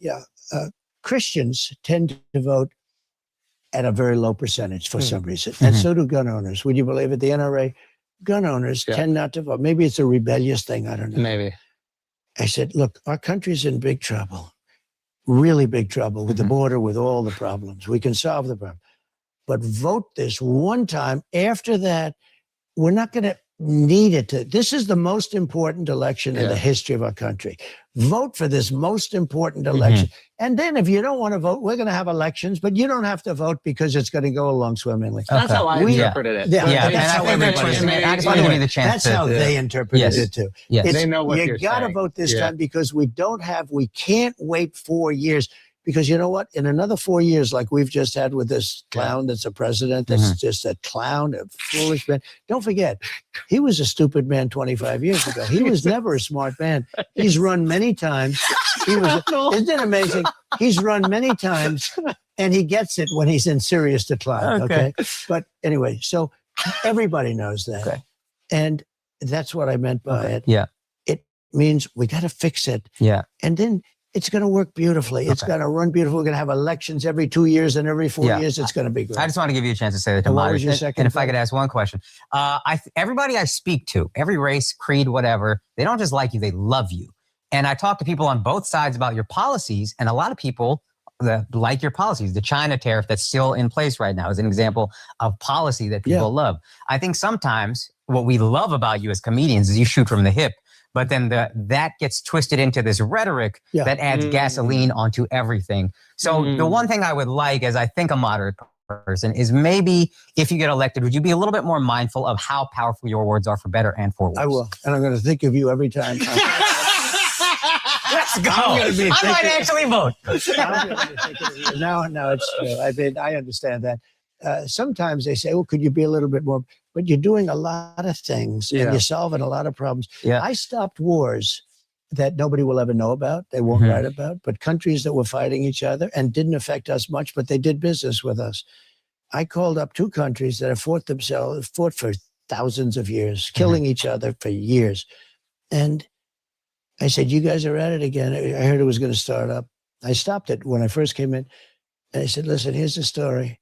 Christians tend to vote at a very low percentage for some reason. And so do gun owners. Would you believe it? The NRA, gun owners tend not to vote. Maybe it's a rebellious thing. I don't know. Maybe. I said, look, our country's in big trouble, really big trouble with the border, with all the problems. We can solve the problem. But vote this one time. After that, we're not going to need it to. This is the most important election in the history of our country. Vote for this most important election. And then if you don't want to vote, we're going to have elections, but you don't have to vote because it's going to go along swimmingly. That's how I interpreted it. That's how everybody. That's how they interpreted it too. Yes. They know what you you're got to saying. vote this time because we can't wait 4 years. Because you know what? In another 4 years, like we've just had with this clown that's a president, that's just a clown, a foolish man. Don't forget, he was a stupid man 25 years ago. He was never a smart man. He's run many times. Isn't it amazing? He's run many times, and he gets it when he's in serious decline. Okay. But anyway, so everybody knows that. Okay. And that's what I meant by it. Yeah. It means we got to fix it. Yeah. And then it's going to work beautifully. It's going to run beautiful. We're going to have elections every 2 years and every 4 years. It's going to be great. I just want to give you a chance to say that to And what was moderate. your second And if I thought? could ask one question, everybody I speak to, every race, creed, whatever, they don't just like you, they love you. And I talk to people on both sides about your policies, and a lot of people that like your policies. The China tariff that's still in place right now is an example of policy that people love. I think sometimes what we love about you as comedians is you shoot from the hip. But then that gets twisted into this rhetoric that adds gasoline onto everything. So the one thing I would like, as I think a moderate person, is maybe if you get elected, would you be a little bit more mindful of how powerful your words are for better and for worse? I will. And I'm going to think of you every time. Let's go. I might actually vote. No, it's true. I understand that. Sometimes they say, could you be a little bit more? But you're doing a lot of things and you're solving a lot of problems. Yeah. I stopped wars that nobody will ever know about. They won't write about, but countries that were fighting each other and didn't affect us much, but they did business with us. I called up 2 countries that have fought for thousands of years, killing each other for years. And I said, you guys are at it again. I heard it was going to start up. I stopped it when I first came in. And I said, listen, here's the story.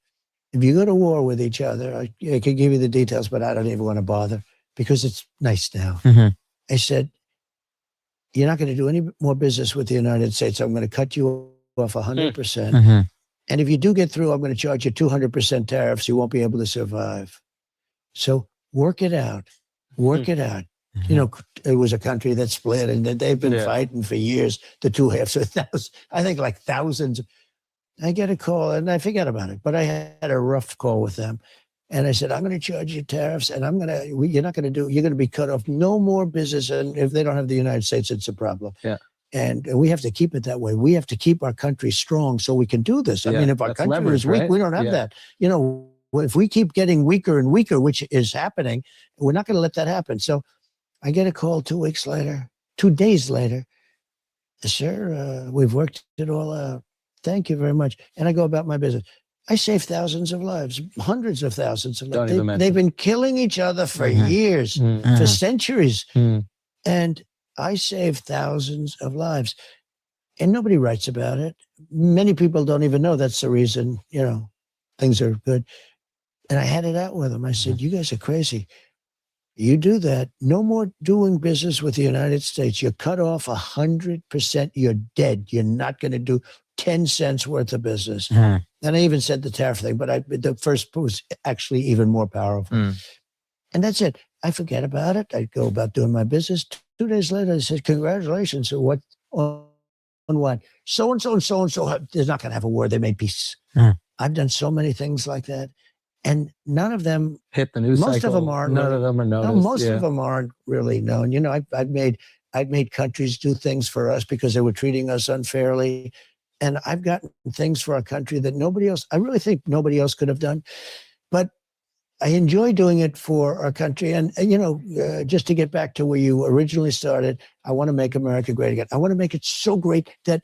if you go to war with each other, I could give you the details, but I don't even want to bother because it's nice now. I said, you're not going to do any more business with the United States. I'm going to cut you off 100%. And if you do get through, I'm going to charge you 200% tariffs. You won't be able to survive. So work it out. Work it out. You know, it was a country that split and they've been fighting for years, the two halves. I think like thousands. I get a call and I forget about it, but I had a rough call with them. And I said, I'm going to charge you tariffs and you're going to be cut off. No more business. And if they don't have the United States, it's a problem. Yeah. And we have to keep it that way. We have to keep our country strong so we can do this. I mean, if our country is weak, we don't have that. You know, if we keep getting weaker and weaker, which is happening, we're not going to let that happen. So I get a call 2 days later. Sir, we've worked it all out. Thank you very much. And I go about my business. I saved thousands of lives, hundreds of thousands of lives. They've been killing each other for years, for centuries. And I saved thousands of lives. And nobody writes about it. Many people don't even know that's the reason, you know, things are good. And I had it out with them. I said, you guys are crazy. You do that, no more doing business with the United States. You're cut off 100%. You're dead. You're not going to do 10 cents worth of business. And I even said the tariff thing, but the first was actually even more powerful. And that's it. I forget about it. I go about doing my business. 2 days later, I said, congratulations. So what? On what? So-and-so and so-and-so. They're not going to have a war. They made peace. I've done so many things like that. And none of them hit the news. Most of them aren't. None of them are noticed. No, most of them aren't really known. You know, I've made countries do things for us because they were treating us unfairly, and I've gotten things for our country that nobody else. I really think nobody else could have done, but I enjoy doing it for our country. And you know, just to get back to where you originally started, I want to make America great again. I want to make it so great that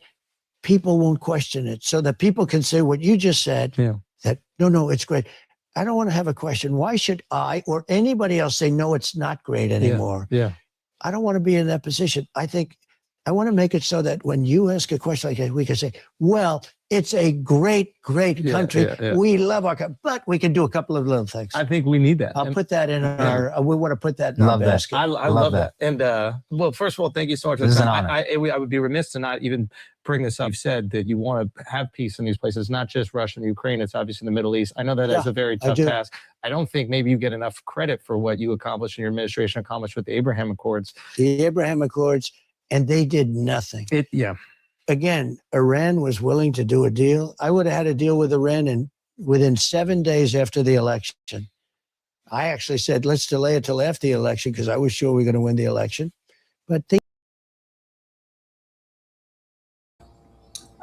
people won't question it, so that people can say what you just said. That no, it's great. I don't want to have a question. Why should I or anybody else say, no, it's not great anymore? I don't want to be in that position. I think I want to make it so that when you ask a question like that, we can say, well, it's a great, great country. We love our country, but we can do a couple of little things. I think we need that. I'll put that in our, we want to put that in our basket. I love that. And well, first of all, thank you so much. This is an honor. I would be remiss to not even bring this up. You've said that you want to have peace in these places, not just Russia and Ukraine. It's obviously the Middle East. I know that is a very tough task. I don't think maybe you get enough credit for what you accomplished and your administration accomplished with the Abraham Accords. The Abraham Accords, and they did nothing. Again, Iran was willing to do a deal. I would have had a deal with Iran within 7 days after the election. I actually said, let's delay it till after the election because I was sure we were going to win the election. But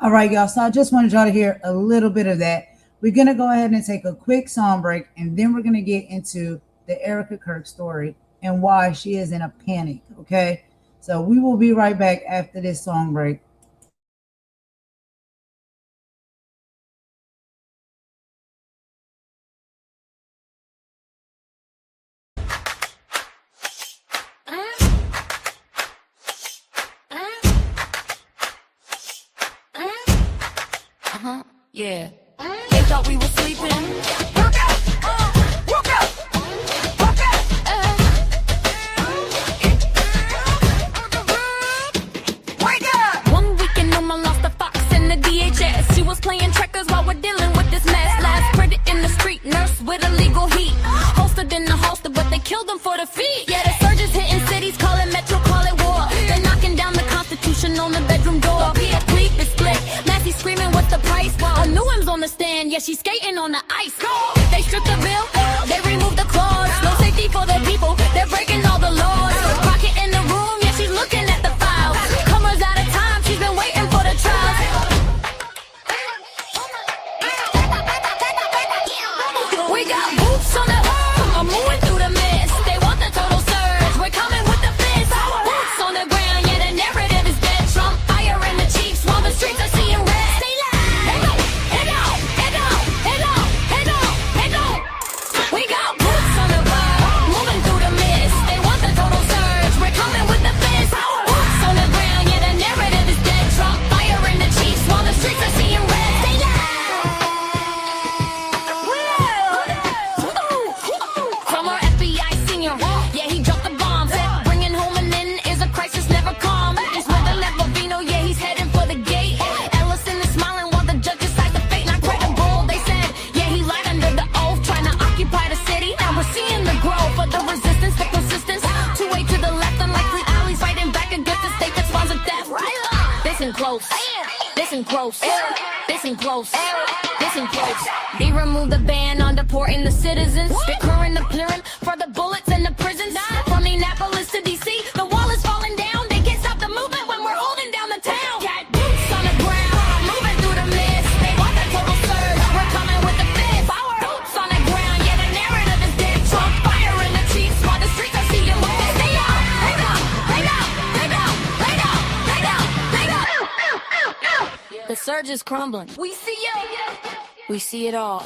all right, y'all. So I just wanted y'all to hear a little bit of that. We're going to go ahead and take a quick song break, and then we're going to get into the Erika Kirk story and why she is in a panic, okay? So we will be right back after this song break. Yeah. They thought we were sleeping. Work out! Work out! Work out! Wake up! 1 weekend, no man lost a fox in the DHS. She was playing checkers while we're dealing with this mess. Last spread it in the street, nurse with illegal heat. Holstered in the holster, but they killed them for the feet. Yeah, the surges hitting cities, call it metro, call it war. They're knocking down the Constitution on the bedroom door. Bleep is split. Massey screaming, what's the price? A new one's on the stand, yeah, she's skating on the ice. They stripped the bill, they removed the clause. No safety for the people, they're breaking all the laws. Rocket in the room, yeah, she's looking at the files. Comer's out of time, she's been waiting for the trial. We got boots on the earth, I'm moving through the mist. They want the total surge, we're coming with the fist. Boots on the ground, yeah, the narrative is dead. Trump firing the chiefs while the streets are seeing red. Stay live. sounds of death. Listen close. Listen close. Listen close. Listen close. They removed the ban on deporting the citizens. The current appearing for the bullets in the prisons. From Indianapolis to D.C., the wall is falling down. They can't stop the movement when we're holding down the town. Got boots on the ground, moving through the mist. They want that total surge. We're coming with the fist. Boots on the ground, yeah, the narrative is dead. Trump fire in the cheeks while the streets are seeing lit. Stay down, lay down, lay down, lay down, lay down, lay down, lay down. The surge is crumbling. We see you. We see it all.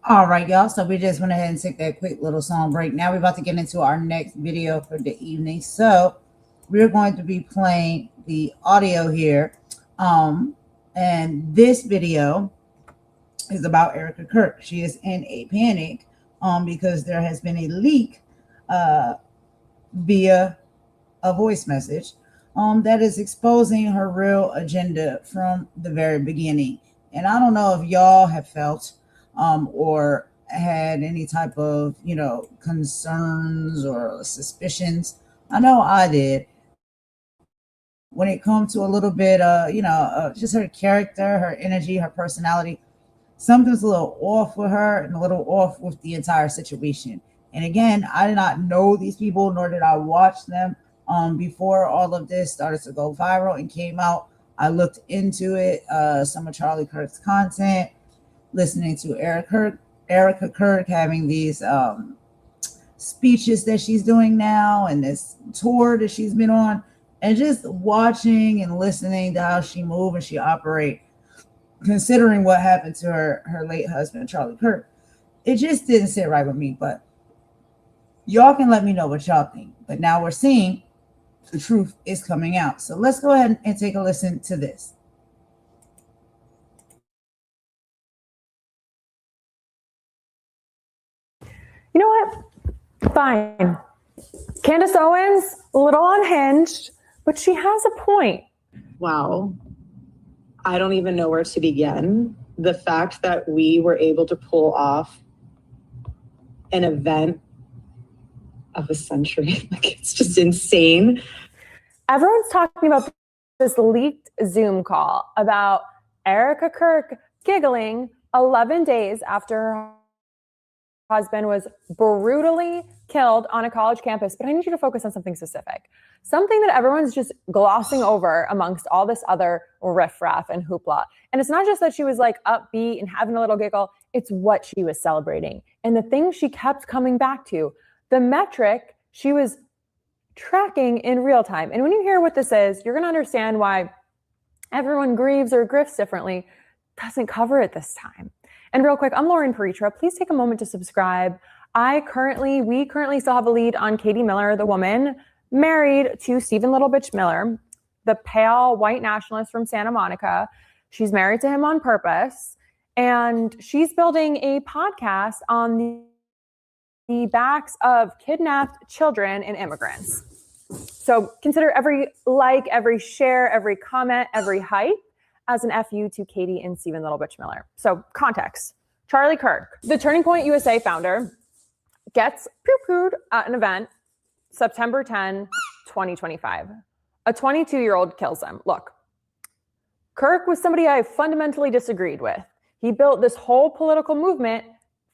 All right, y'all. So we just went ahead and took that quick little song break. Now we're about to get into our next video for the evening. So we're going to be playing the audio here. And this video is about Erika Kirk. She is in a panic because there has been a leak via a voice message that is exposing her real agenda from the very beginning. And I don't know if y'all have felt or had any type of, concerns or suspicions. I know I did. When it comes to a little bit, just her character, her energy, her personality, something's a little off with her and a little off with the entire situation. And again, I did not know these people, nor did I watch them before all of this started to go viral and came out. I looked into it, some of Charlie Kirk's content, listening to Erika Kirk having these speeches that she's doing now and this tour that she's been on, and just watching and listening to how she moves and she operates, considering what happened to her late husband, Charlie Kirk. It just didn't sit right with me, but y'all can let me know what y'all think. But now we're seeing the truth is coming out. So let's go ahead and take a listen to this. You know what? Fine. Candace Owens, a little unhinged, but she has a point. Wow. I don't even know where to begin. The fact that we were able to pull off an event of a century, it's just insane. Everyone's talking about this leaked Zoom call about Erika Kirk giggling 11 days after her husband was brutally killed on a college campus. But I need you to focus on something specific, something that everyone's just glossing over amongst all this other riffraff and hoopla. And it's not just that she was like upbeat and having a little giggle, it's what she was celebrating. And the thing she kept coming back to, the metric she was tracking in real time. And when you hear what this is, you're going to understand why everyone grieves or grifts differently. Doesn't cover it this time. And real quick, I'm Lauren Paritra. Please take a moment to subscribe. We currently still have a lead on Katie Miller, the woman married to Stephen Little Bitch Miller, the pale white nationalist from Santa Monica. She's married to him on purpose. And she's building a podcast on the backs of kidnapped children and immigrants. So consider every like, every share, every comment, every hype as an FU to Katie and Stephen Little Bitch Miller. So context, Charlie Kirk, the Turning Point USA founder, gets poo-pooed at an event September 10, 2025. A 22-year-old kills him. Look, Kirk was somebody I fundamentally disagreed with. He built this whole political movement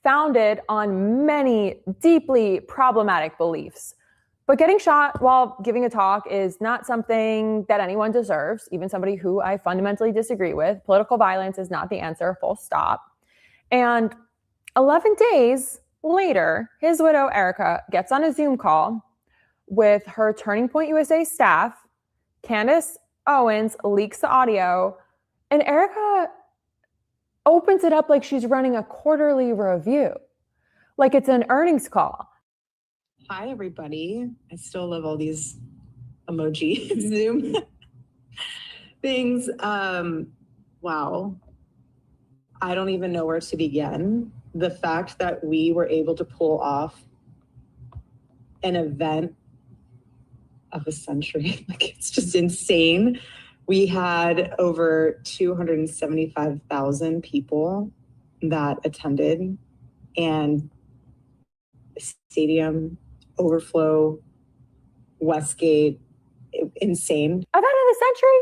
founded on many deeply problematic beliefs. But getting shot while giving a talk is not something that anyone deserves, even somebody who I fundamentally disagree with. Political violence is not the answer, full stop. And 11 days later, his widow, Erika, gets on a Zoom call with her Turning Point USA staff. Candace Owens leaks the audio, and Erika opens it up like she's running a quarterly review, like it's an earnings call. Hi, everybody. I still love all these emoji Zoom things. Wow. I don't even know where to begin. the fact that we were able to pull off an event of a century, like it's just insane. We had over 275,000 people that attended, and stadium overflow, Westgate, insane. Event of the century?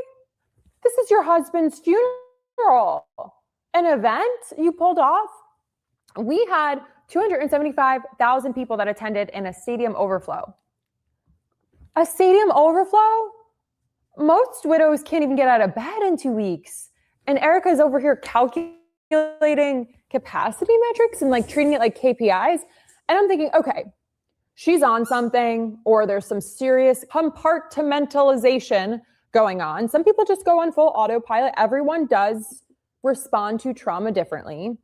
This is your husband's funeral. An event you pulled off? We had 275,000 people that attended in a stadium overflow. A stadium overflow? Most widows can't even get out of bed in 2 weeks. And Erika's over here calculating capacity metrics and like treating it like KPIs. And I'm thinking, okay, she's on something, or there's some serious compartmentalization going on. Some people just go on full autopilot. Everyone does respond to trauma differently,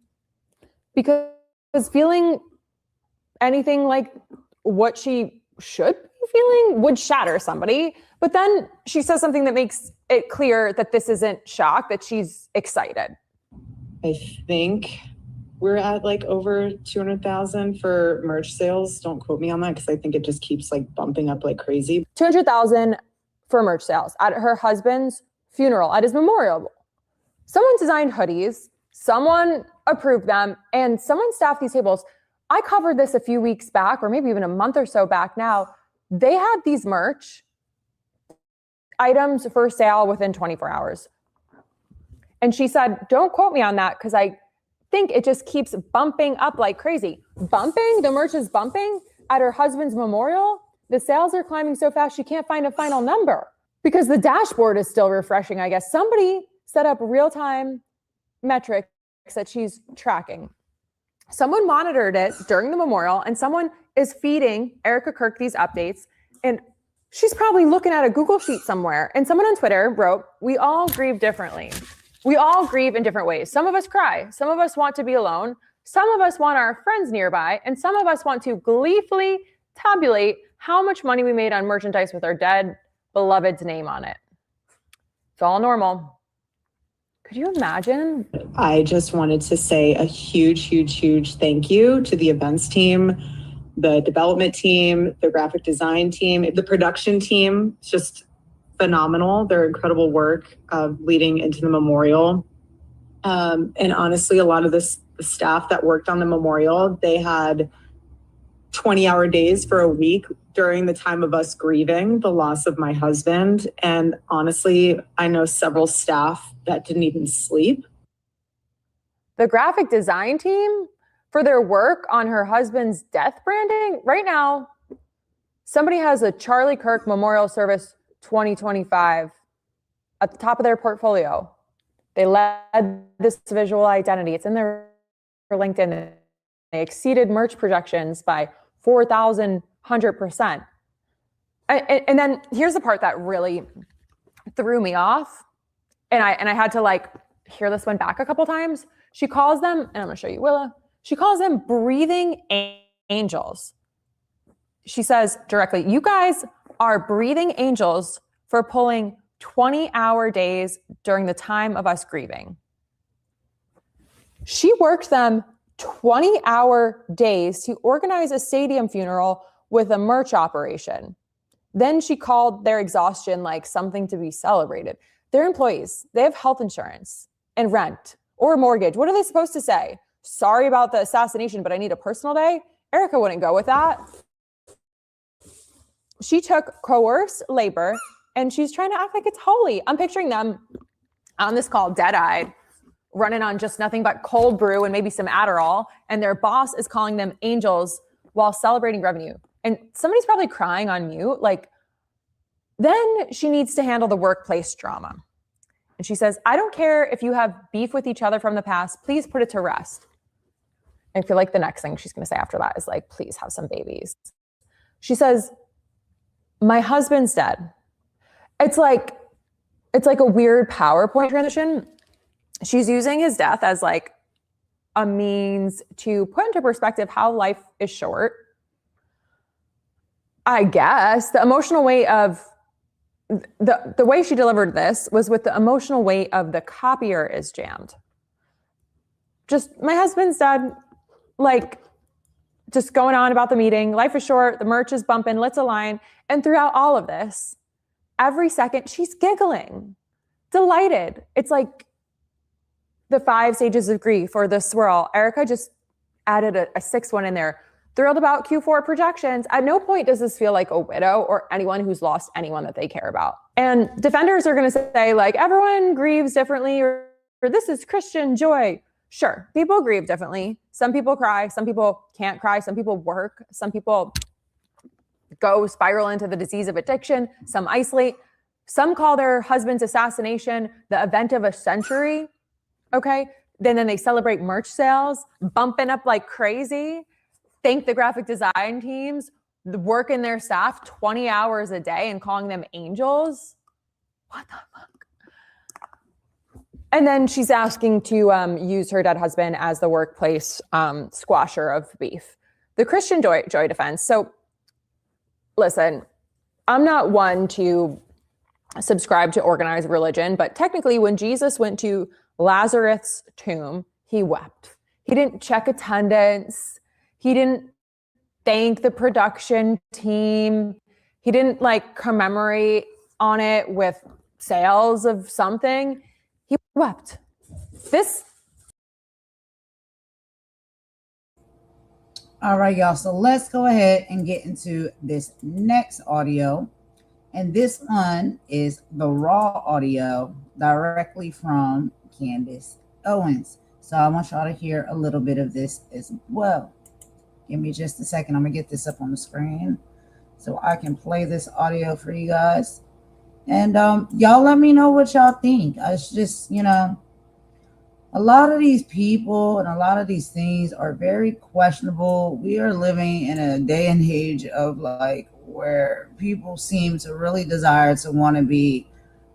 because feeling anything like what she should be feeling would shatter somebody. But then she says something that makes it clear that this isn't shock, that she's excited. I think we're at like over 200,000 for merch sales. Don't quote me on that, because I think it just keeps like bumping up like crazy. 200,000 for merch sales at her husband's funeral, at his memorial. Someone designed hoodies, someone approved them, and someone staffed these tables. I covered this a few weeks back, or maybe even a month or so back now. They had these merch items for sale within 24 hours. And she said, don't quote me on that, because I think it just keeps bumping up like crazy. Bumping? The merch is bumping at her husband's memorial? The sales are climbing so fast she can't find a final number because the dashboard is still refreshing, I guess. Somebody set up real-time metrics that she's tracking. Someone monitored it during the memorial, and someone is feeding Erika Kirk these updates, and she's probably looking at a Google sheet somewhere. And someone on Twitter wrote, we all grieve differently. We all grieve in different ways. Some of us cry. Some of us want to be alone. Some of us want our friends nearby. And some of us want to gleefully tabulate how much money we made on merchandise with our dead beloved's name on it. It's all normal. Could you imagine? I just wanted to say a huge, huge, huge thank you to the events team, the development team, the graphic design team, the production team. It's just phenomenal. Their incredible work leading into the memorial. And honestly, a lot of the staff that worked on the memorial, they had 20-hour days for a week during the time of us grieving the loss of my husband. And honestly, I know several staff that didn't even sleep. The graphic design team, for their work on her husband's death branding, right now, somebody has a Charlie Kirk Memorial Service 2025 at the top of their portfolio. They led this visual identity. It's in their LinkedIn. They exceeded merch projections by 4,100%. And then here's the part that really threw me off. And I had to like hear this one back a couple times. She calls them, and I'm gonna show you Willa. She calls them breathing angels. She says directly, you guys are breathing angels for pulling 20-hour days during the time of us grieving. She worked them 20-hour days to organize a stadium funeral with a merch operation. Then she called their exhaustion like something to be celebrated. They're employees. They have health insurance and rent or a mortgage. What are they supposed to say? Sorry about the assassination, but I need a personal day? Erika wouldn't go with that. She took coerced labor and she's trying to act like it's holy. I'm picturing them on this call, dead-eyed, running on just nothing but cold brew and maybe some Adderall. And their boss is calling them angels while celebrating revenue. And somebody's probably crying on mute. Like, then she needs to handle the workplace drama. And she says, I don't care if you have beef with each other from the past, please put it to rest. I feel like the next thing she's going to say after that is like, please have some babies. She says, my husband's dead. It's like a weird PowerPoint transition. She's using his death as like a means to put into perspective how life is short. I guess the emotional weight of the way she delivered this was with the emotional weight of the copier is jammed. Just, my husband's dead. like just going on about the meeting. Life is short. The merch is bumping. Let's align. And throughout all of this, every second she's giggling, delighted. It's like the 5 stages of grief or the swirl. Erika just added a 6th one in there. Thrilled about Q4 projections. At no point does this feel like a widow or anyone who's lost anyone that they care about. And defenders are going to say, like, everyone grieves differently, or this is Christian joy. Sure, people grieve differently. Some people cry. Some people can't cry. Some people work. Some people go spiral into the disease of addiction. Some isolate. Some call their husband's assassination the event of a century. Okay. Then they celebrate merch sales, bumping up like crazy. Thank the graphic design teams, working their staff 20 hours a day and calling them angels. What the fuck? And then she's asking to use her dead husband as the workplace squasher of beef. The Christian joy defense. So listen, I'm not one to subscribe to organized religion, but technically when Jesus went to Lazarus' tomb, he wept. He didn't check attendance. He didn't thank the production team. He didn't like commemorate on it with sales of something. He wept. All right, y'all. So let's go ahead and get into this next audio. And this one is the raw audio directly from Candace Owens. So I want y'all to hear a little bit of this as well. Give me just a second. I'm going to get this up on the screen so I can play this audio for you guys. And y'all let me know what y'all think. It's just, you know, a lot of these people and a lot of these things are very questionable. We are living in a day and age of like where people seem to really desire to want to be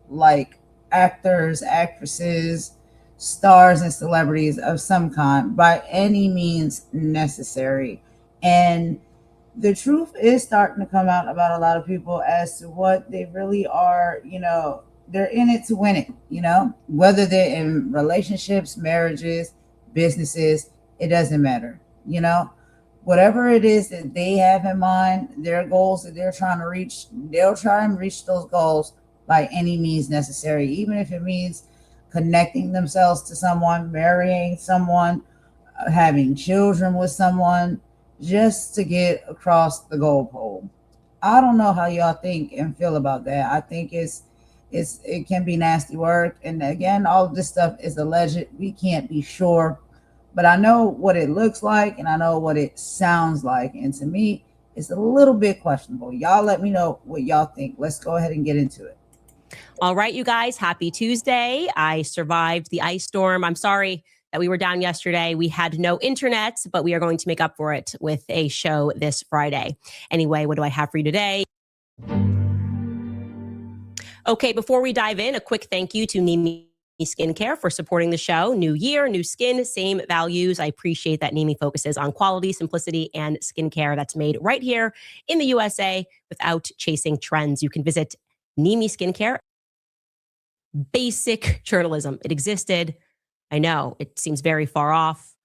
like actors, actresses, stars, and celebrities of some kind by any means necessary. And the truth is starting to come out about a lot of people as to what they really are. You know, they're in it to win it, you know, whether they're in relationships, marriages, businesses, it doesn't matter. You know, whatever it is that they have in mind, their goals that they're trying to reach, they'll try and reach those goals by any means necessary, even if it means connecting themselves to someone, marrying someone, having children with someone, just to get across the goal pole. I don't know how y'all think and feel about that. I think it can be nasty work. And again, all of this stuff is alleged. We can't be sure, but I know what it looks like and I know what it sounds like. And to me, it's a little bit questionable. Y'all let me know what y'all think. Let's go ahead and get into it. All right, you guys, happy Tuesday. I survived the ice storm. I'm sorry that we were down yesterday. We had no internet, but we are going to make up for it with a show this Friday. Anyway, what do I have for you today? Okay, before we dive in, a quick thank you to Nimi Skincare for supporting the show. New year, new skin, same values. I appreciate that Nimi focuses on quality, simplicity, and skincare that's made right here in the USA without chasing trends. You can visit Nimi Skincare. Basic journalism. It existed. I know it seems very far off,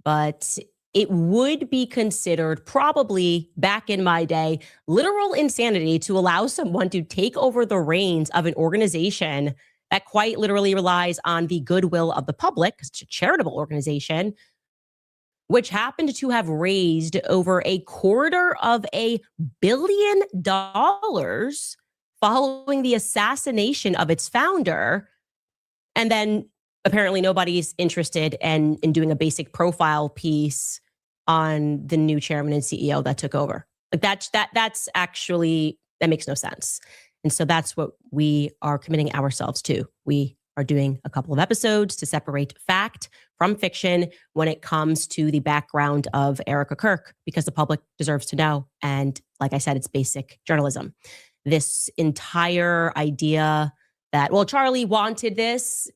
but it would be considered probably back in my day, literal insanity to allow someone to take over the reins of an organization that quite literally relies on the goodwill of the public. It's a charitable organization, which happened to have raised over $250 million following the assassination of its founder. And then apparently nobody's interested in doing a basic profile piece on the new chairman and CEO that took over. Like that's actually, that makes no sense. And so that's what we are committing ourselves to. We are doing a couple of episodes to separate fact from fiction when it comes to the background of Erika Kirk, because the public deserves to know. And like I said, it's basic journalism. This entire idea that, well, Charlie wanted this,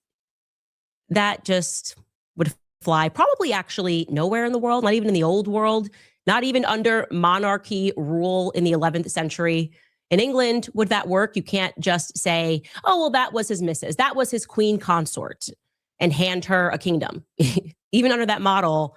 that just would fly probably actually nowhere in the world, not even in the old world, not even under monarchy rule in the 11th century. In England, would that work? You can't just say, oh, well, that was his missus, that was his queen consort, and hand her a kingdom. Even under that model,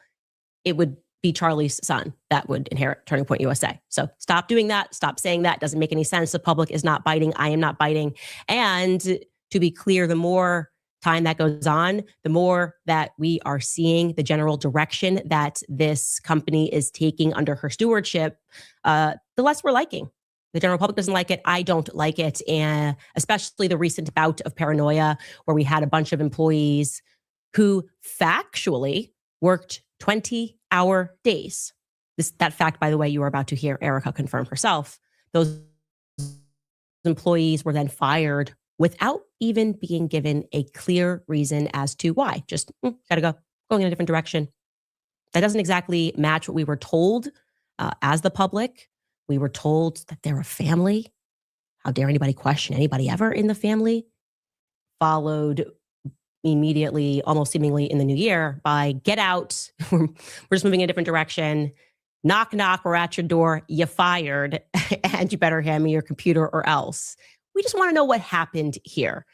it would be Charlie's son that would inherit Turning Point USA. So stop doing that. Stop saying that. It doesn't make any sense. The public is not biting. I am not biting. And to be clear, the more time that goes on, the more that we are seeing the general direction that this company is taking under her stewardship, the less we're liking. The general public doesn't like it. I don't like it. And especially the recent bout of paranoia where we had a bunch of employees who factually worked 20-hour days. That fact, by the way, you are about to hear Erika confirm herself. Those employees were then fired without even being given a clear reason as to why. Just gotta go, going in a different direction. That doesn't exactly match what we were told as the public. We were told that they're a family. How dare anybody question anybody ever in the family? Followed immediately, almost seemingly in the new year, by get out. We're just moving in a different direction. Knock, knock, we're at your door. You fired, and you better hand me your computer or else. We just want to know what happened here.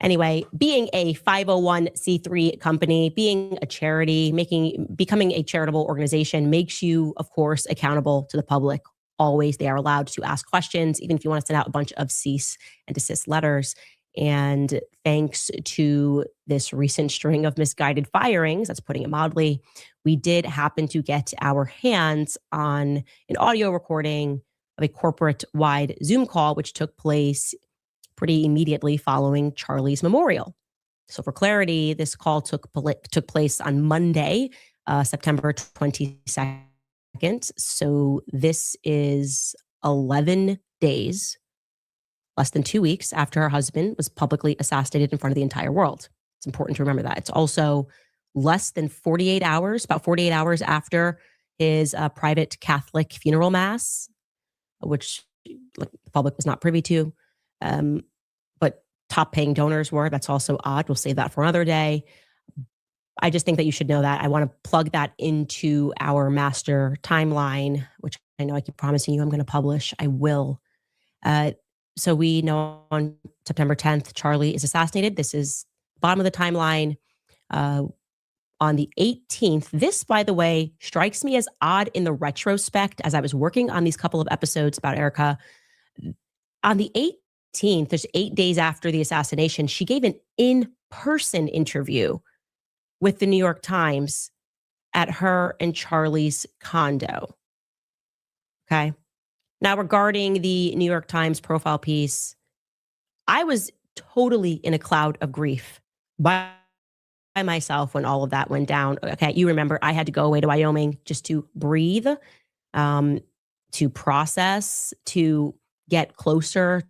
Anyway, being a 501c3 company, being a charity, becoming a charitable organization makes you, of course, accountable to the public. Always, they are allowed to ask questions, even if you want to send out a bunch of cease and desist letters. And thanks to this recent string of misguided firings, that's putting it mildly, we did happen to get our hands on an audio recording of a corporate-wide Zoom call, which took place pretty immediately following Charlie's memorial. So for clarity, this call took place on Monday, September 22nd. So this is 11 days, less than 2 weeks after her husband was publicly assassinated in front of the entire world. It's important to remember that. It's also less than 48 hours, about 48 hours after his private Catholic funeral mass, which the public was not privy to. But top paying donors were. That's also odd. We'll save that for another day. I just think that you should know that. I want to plug that into our master timeline, which I know I keep promising you I'm going to publish. I will. So we know on September 10th, Charlie is assassinated. This is bottom of the timeline. On the 18th, this, by the way, strikes me as odd in the retrospect as I was working on these couple of episodes about Erika. On the 18th, there's 8 days after the assassination, she gave an in-person interview with the New York Times at her and Charlie's condo. Okay. Now, regarding the New York Times profile piece, I was totally in a cloud of grief by myself when all of that went down. Okay, you remember I had to go away to Wyoming just to breathe, to process, to get closer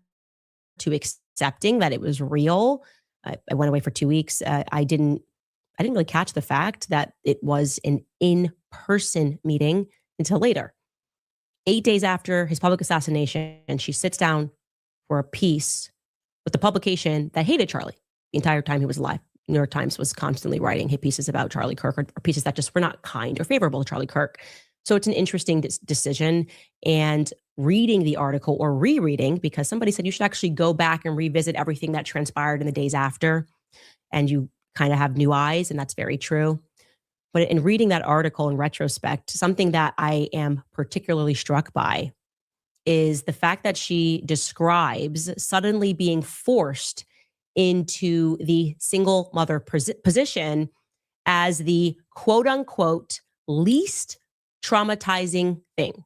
to accepting that it was real. I went away for 2 weeks. I didn't really catch the fact that it was an in-person meeting until later. 8 days after his public assassination, and she sits down for a piece with the publication that hated Charlie the entire time he was alive. New York Times was constantly writing hit pieces about Charlie Kirk, or pieces that just were not kind or favorable to Charlie Kirk. So it's an interesting decision. And reading the article, or rereading, because somebody said you should actually go back and revisit everything that transpired in the days after, and you kind of have new eyes, and that's very true. But in reading that article in retrospect, something that I am particularly struck by is the fact that she describes suddenly being forced into the single mother position as the quote unquote least traumatizing thing.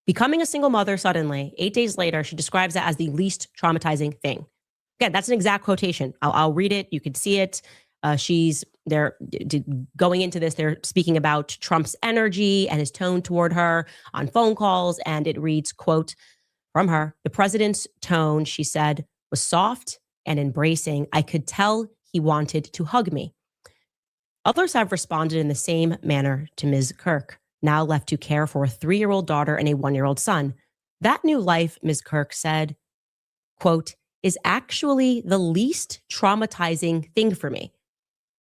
Becoming a single mother suddenly, 8 days later, she describes that as the least traumatizing thing. Again, that's an exact quotation. I'll read it. You can see it. They're going into this. They're speaking about Trump's energy and his tone toward her on phone calls. And it reads, quote, from her, "The president's tone," she said, "was soft and embracing. I could tell he wanted to hug me." Others have responded in the same manner to Ms. Kirk, now left to care for a 3-year-old daughter and a 1-year-old son. "That new life," Ms. Kirk said, quote, "is actually the least traumatizing thing for me,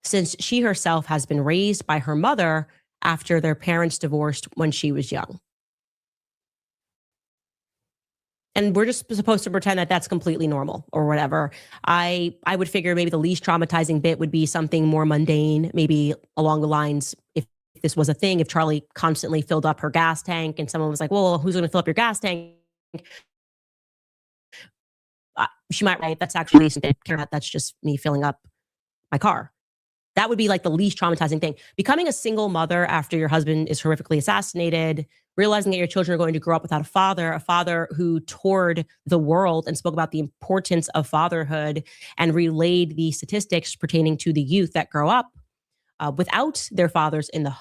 since she herself has been raised by her mother after their parents divorced when she was young." And we're just supposed to pretend that that's completely normal or whatever. I would figure maybe the least traumatizing bit would be something more mundane, maybe along the lines, if this was a thing, if Charlie constantly filled up her gas tank and someone was like, well, who's going to fill up your gas tank? She might write, that's actually care about, that's just me filling up my car. That would be like the least traumatizing thing. Becoming a single mother after your husband is horrifically assassinated, realizing that your children are going to grow up without a father who toured the world and spoke about the importance of fatherhood and relayed the statistics pertaining to the youth that grow up without their fathers in the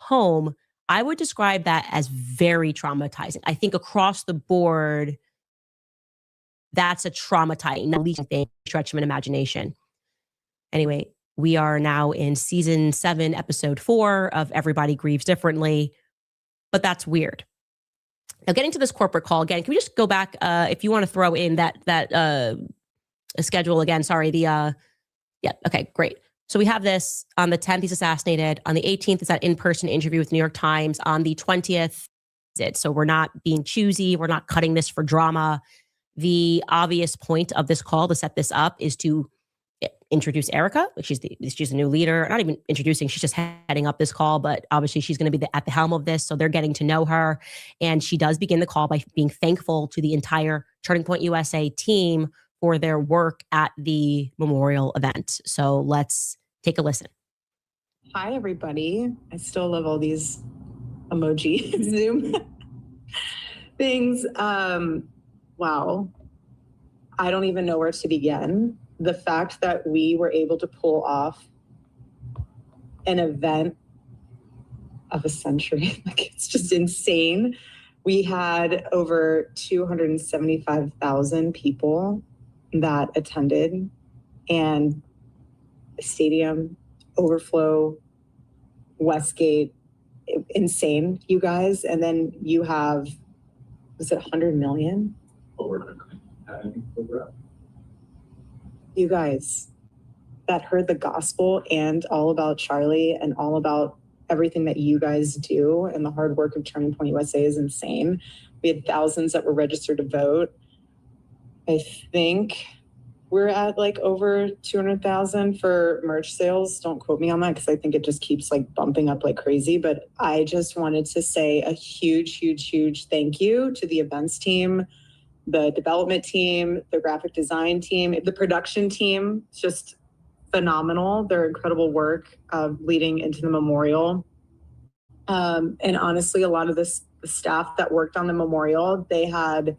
home. I would describe that as very traumatizing. I think across the board, that's a traumatizing, at least thing, stretch of an imagination. Anyway, we are now in season 7, episode 4 of Everybody Grieves Differently, but that's weird. Now, getting to this corporate call again, can we just go back if you want to throw in that schedule again? Sorry, yeah, okay, great. So we have this on the 10th, he's assassinated. On the 18th is that in-person interview with New York Times. On the 20th, so we're not being choosy. We're not cutting this for drama. The obvious point of this call to set this up is to introduce Erika. She's the new leader. Not even introducing, she's just heading up this call, but obviously she's going to be at the helm of this. So they're getting to know her. And she does begin the call by being thankful to the entire Turning Point USA team for their work at the memorial event. So let's take a listen. Hi, everybody. I still love all these emoji Zoom things. Wow. I don't even know where to begin. The fact that we were able to pull off an event of a century, like it's just insane. We had over 275,000 people that attended, and the stadium, overflow, Westgate, insane, you guys. And then you have, was it 100 million? You guys that heard the gospel and all about Charlie and all about everything that you guys do and the hard work of Turning Point USA is insane. We had thousands that were registered to vote. I think we're at like over 200,000 for merch sales. Don't quote me on that because I think it just keeps like bumping up like crazy. But I just wanted to say a huge, huge, huge thank you to the events team, the development team, the graphic design team, the production team. It's just phenomenal. Their incredible work leading into the memorial. And honestly, a lot of the staff that worked on the memorial, they had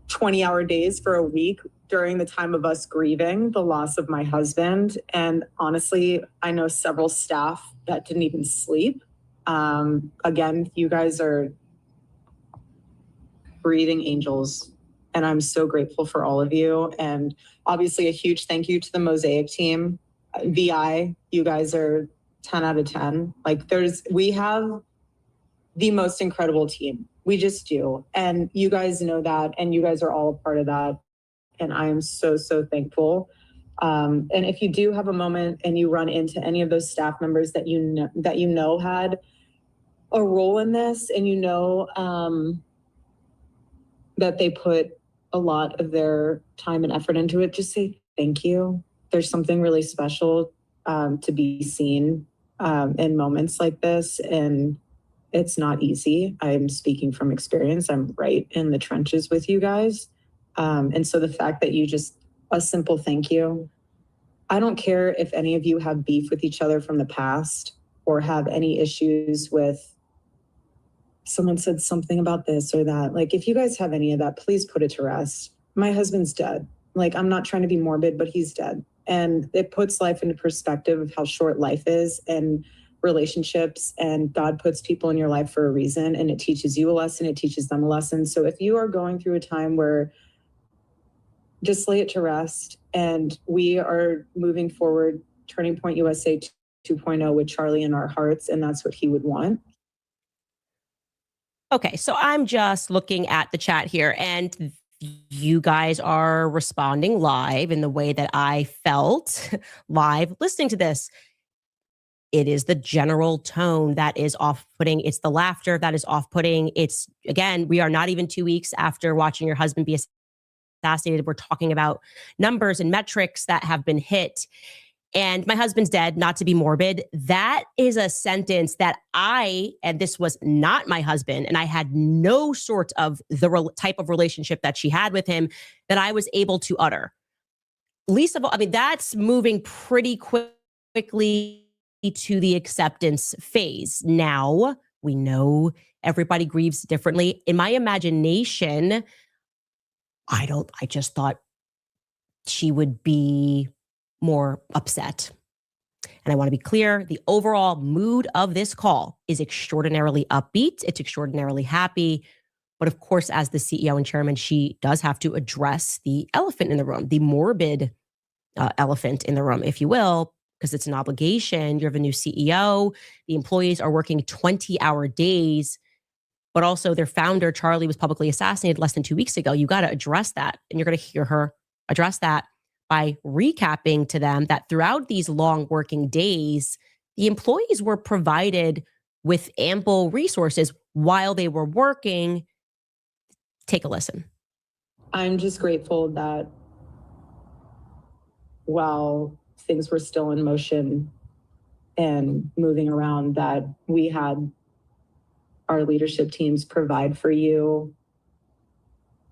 20-hour days for a week during the time of us grieving the loss of my husband. And honestly, I know several staff that didn't even sleep. Again, you guys are breathing angels, and I'm so grateful for all of you. And obviously a huge thank you to the Mosaic team. VI, you guys are 10 out of 10. Like we have the most incredible team. We just do. And you guys know that, and you guys are all a part of that. And I am so, so thankful. And if you do have a moment and you run into any of those staff members that you know had a role in this, and that they put a lot of their time and effort into it, just say thank you. There's something really special to be seen in moments like this, and it's not easy. I'm speaking from experience. I'm right in the trenches with you guys. And so the fact that a simple thank you, I don't care if any of you have beef with each other from the past or have any issues with someone said something about this or that. Like, if you guys have any of that, please put it to rest. My husband's dead. Like, I'm not trying to be morbid, but he's dead. And it puts life into perspective of how short life is and relationships, and God puts people in your life for a reason, and it teaches you a lesson, it teaches them a lesson. So if you are going through a time where, just lay it to rest, and we are moving forward, Turning Point USA 2.0 with Charlie in our hearts, and that's what he would want. Okay, so I'm just looking at the chat here, and you guys are responding live in the way that I felt live listening to this. It is the general tone that is off-putting. It's the laughter that is off-putting. It's, again, we are not even 2 weeks after watching your husband be assassinated. We're talking about numbers and metrics that have been hit. and my husband's dead, not to be morbid. That is a sentence that and this was not my husband, and I had no sort of the type of relationship that she had with him, that I was able to utter. Least of all, I mean, that's moving pretty quickly to the acceptance phase. Now, we know everybody grieves differently. In my imagination, I just thought she would be more upset. And I want to be clear, the overall mood of this call is extraordinarily upbeat. It's extraordinarily happy. But of course, as the CEO and chairman, she does have to address the elephant in the room, the morbid elephant in the room, if you will, because it's an obligation. You have a new CEO. The employees are working 20-hour days, but also their founder, Charlie, was publicly assassinated less than 2 weeks ago. You got to address that. And you're going to hear her address that by recapping to them that throughout these long working days, the employees were provided with ample resources while they were working. Take a listen. I'm just grateful that while things were still in motion and moving around, that we had our leadership teams provide for you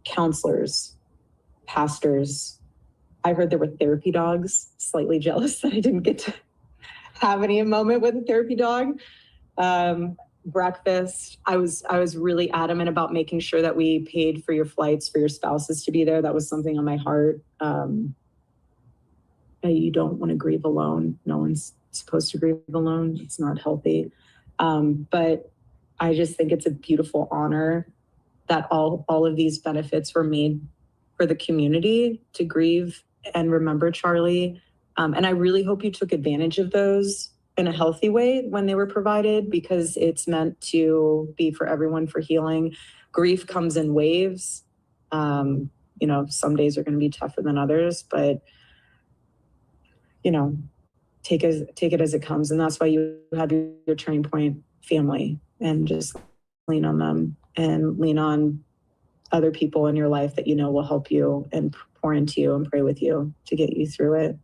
counselors, pastors. I heard there were therapy dogs. Slightly jealous that I didn't get to have any moment with a therapy dog. Breakfast. I was really adamant about making sure that we paid for your flights, for your spouses to be there. That was something on my heart. You don't want to grieve alone. No one's supposed to grieve alone. It's not healthy. But I just think it's a beautiful honor that all of these benefits were made for the community to grieve and remember Charlie. And I really hope you took advantage of those in a healthy way when they were provided, because it's meant to be for everyone, for healing. Grief comes in waves. Some days are going to be tougher than others, but take it as it comes. And that's why you have your Turning Point family, and just lean on them and lean on other people in your life that will help you and pour into you and pray with you to get you through it.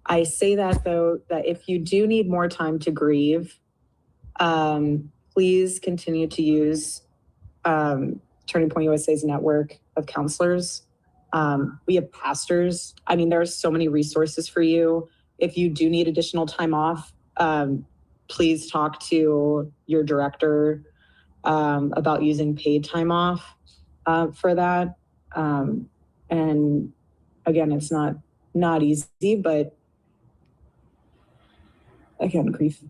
I say that, though, that if you do need more time to grieve, please continue to use Turning Point USA's network of counselors. We have pastors. I mean, there are so many resources for you. If you do need additional time off, please talk to your director about using paid time off for that. And again, it's not easy, but again, grief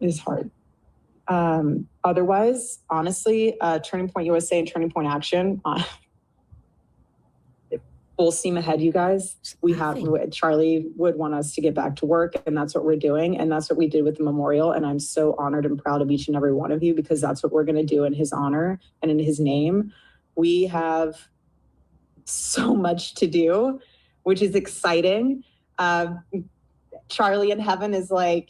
is hard. Otherwise, honestly, Turning Point USA and Turning Point Action, full steam ahead, you guys. Charlie would want us to get back to work, and that's what we're doing. And that's what we did with the memorial. And I'm so honored and proud of each and every one of you, because that's what we're going to do in his honor and in his name. We have so much to do, which is exciting. Charlie in heaven is like,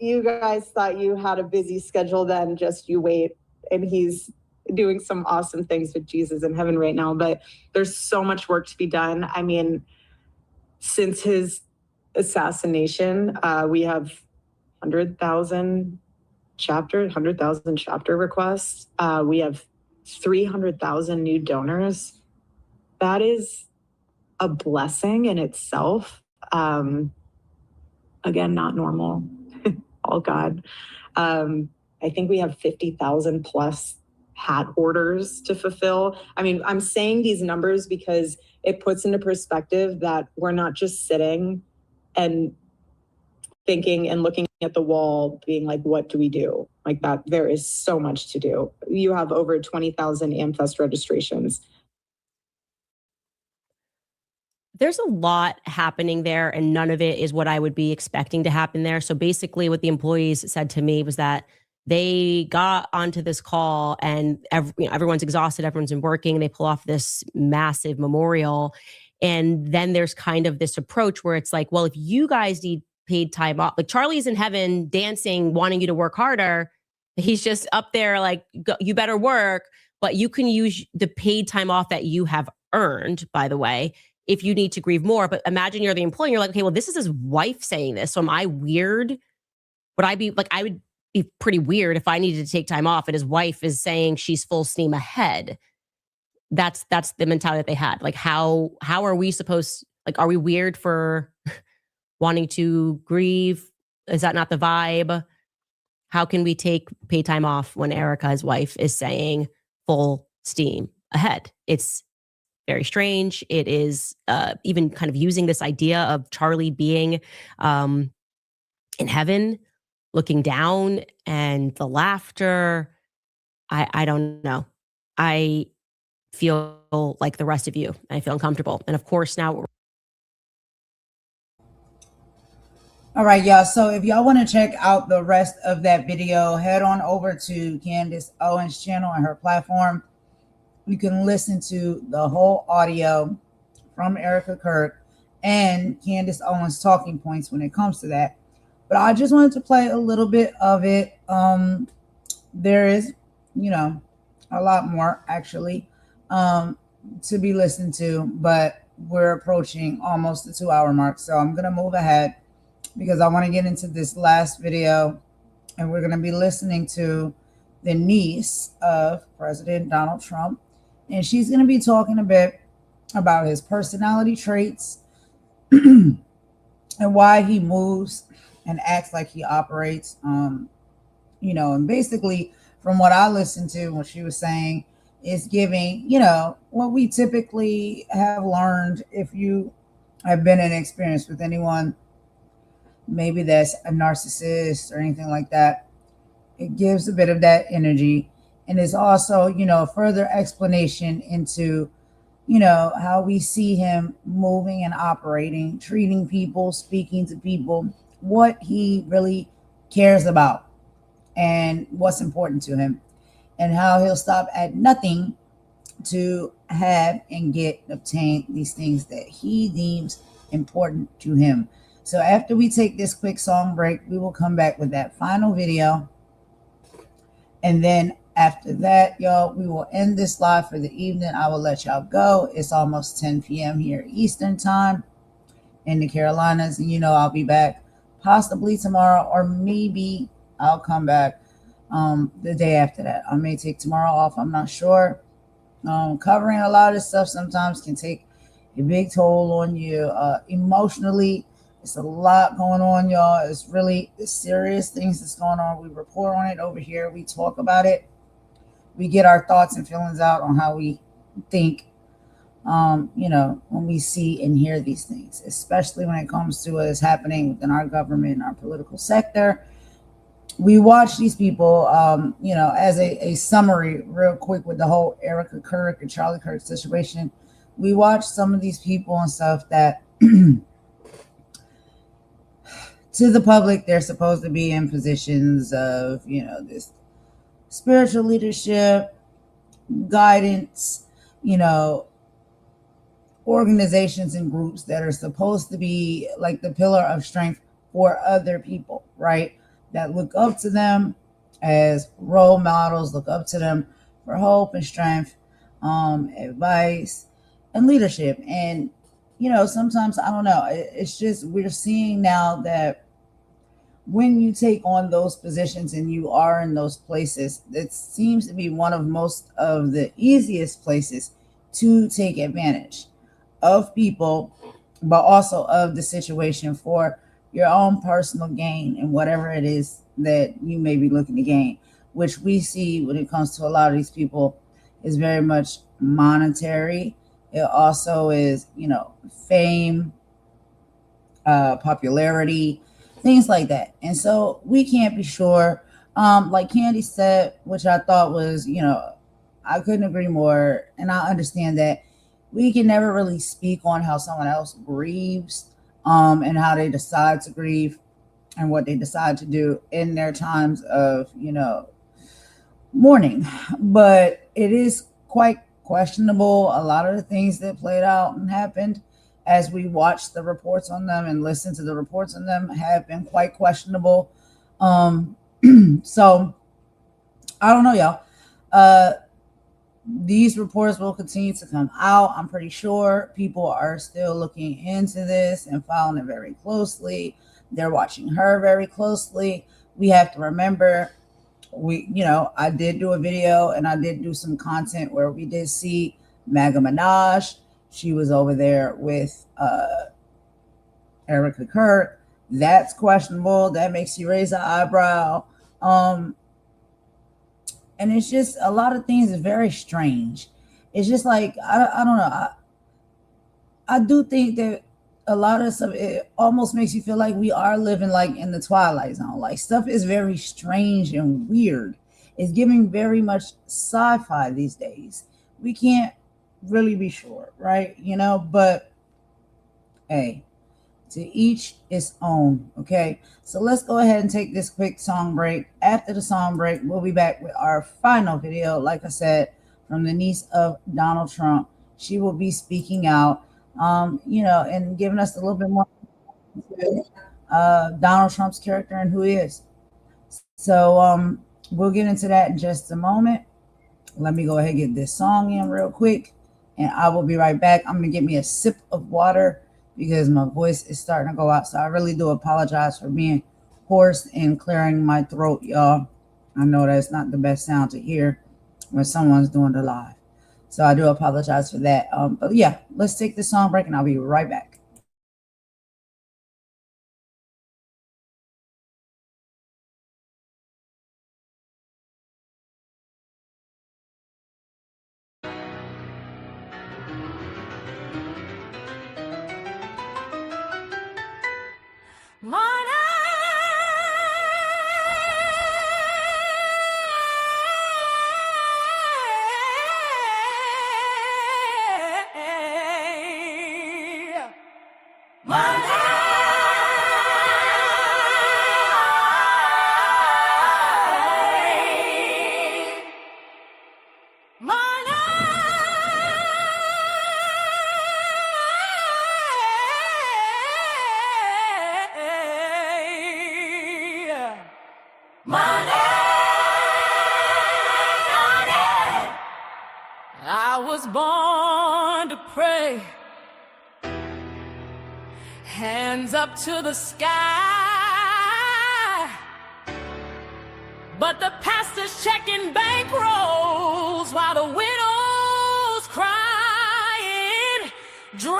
you guys thought you had a busy schedule then, just you wait. And he's doing some awesome things with Jesus in heaven right now, but there's so much work to be done. I mean, since his assassination, we have 100,000 chapter requests. We have 300,000 new donors. That is a blessing in itself. Again, not normal, all God. I think we have 50,000 plus hat orders to fulfill. I mean, I'm saying these numbers because it puts into perspective that we're not just sitting and thinking and looking at the wall being like, what do we do? Like that, there is so much to do. You have over 20,000 AmFest registrations. There's a lot happening there, and none of it is what I would be expecting to happen there. So basically what the employees said to me was that they got onto this call and everyone's exhausted, everyone's been working, and they pull off this massive memorial. And then there's kind of this approach where it's like, well, if you guys need paid time off, like Charlie's in heaven dancing, wanting you to work harder. He's just up there like, you better work, but you can use the paid time off that you have earned, by the way, if you need to grieve more. But imagine you're the employer, you're like, okay, well, this is his wife saying this. So am I weird? Would I be like, I would be pretty weird if I needed to take time off and his wife is saying she's full steam ahead. That's the mentality that they had. Like, how are we supposed, like, are we weird for wanting to grieve? Is that not the vibe? How can we take pay time off when Erika, his wife, is saying full steam ahead? It's very strange. It is even kind of using this idea of Charlie being in heaven, looking down, and the laughter. I don't know. I feel like the rest of you. I feel uncomfortable. And of course, now. All right, y'all. So if y'all want to check out the rest of that video, head on over to Candace Owens' channel and her platform. You can listen to the whole audio from Erika Kirk and Candace Owens' talking points when it comes to that. But I just wanted to play a little bit of it. There is, a lot more actually to be listened to, but we're approaching almost the 2-hour mark. So I'm going to move ahead because I want to get into this last video, and we're going to be listening to the niece of President Donald Trump. And she's going to be talking a bit about his personality traits and why he moves and acts like he operates. And basically from what I listened to, what she was saying is giving, what we typically have learned if you have been in experience with anyone, maybe that's a narcissist or anything like that. It gives a bit of that energy. And it's also, further explanation into, how we see him moving and operating, treating people, speaking to people, what he really cares about and what's important to him, and how he'll stop at nothing to have and obtain these things that he deems important to him. So after we take this quick song break, we will come back with that final video. And then after that, y'all, we will end this live for the evening. I will let y'all go. It's almost 10 p.m. here Eastern time in the Carolinas. And I'll be back possibly tomorrow, or maybe I'll come back the day after that. I may take tomorrow off. I'm not sure. Covering a lot of stuff sometimes can take a big toll on you emotionally. It's a lot going on, y'all. It's really serious things that's going on. We report on it over here. We talk about it. We get our thoughts and feelings out on how we think, when we see and hear these things, especially when it comes to what is happening within our government and our political sector. We watch these people, as a summary real quick with the whole Erika Kirk and Charlie Kirk situation. We watch some of these people and stuff that to the public, they're supposed to be in positions of, this spiritual leadership, guidance, organizations and groups that are supposed to be like the pillar of strength for other people, right? That look up to them as role models, look up to them for hope and strength, advice and leadership. And, sometimes, I don't know, it's just, we're seeing now that when you take on those positions and you are in those places, it seems to be one of most of the easiest places to take advantage of people, but also of the situation for your own personal gain and whatever it is that you may be looking to gain, which we see when it comes to a lot of these people is very much monetary. It also is, fame, popularity, things like that. And so we can't be sure. Like Candy said, which I thought was, I couldn't agree more. And I understand that we can never really speak on how someone else grieves, and how they decide to grieve and what they decide to do in their times of, mourning. But it is quite questionable. A lot of the things that played out and happened as we watch the reports on them and listen to the reports on them have been quite questionable. So I don't know, y'all. these reports will continue to come out. I'm pretty sure people are still looking into this and following it very closely. They're watching her very closely. We have to remember, I did do a video and I did do some content where we did see MAGA Minaj. She was over there with Erika Kirk. That's questionable. That makes you raise an eyebrow. And it's just a lot of things is very strange. It's just like, I don't know. I do think that a lot of stuff, it almost makes you feel like we are living like in the Twilight Zone. Like stuff is very strange and weird. It's giving very much sci-fi these days. We can't really be sure, right? But hey, to each its own. Okay, so let's go ahead and take this quick song break. After the song break, we'll be back with our final video, like I said, from the niece of Donald Trump. She will be speaking out, and giving us a little bit more Donald Trump's character and who he is. So we'll get into that in just a moment. Let me go ahead and get this song in real quick, and I will be right back. I'm gonna get me a sip of water because my voice is starting to go out. So I really do apologize for being hoarse and clearing my throat, y'all. I know that's not the best sound to hear when someone's doing the live. So I do apologize for that. But yeah, let's take this song break and I'll be right back. I was born to pray, hands up to the sky, but the pastor's checking bank rolls while the widow's crying dry.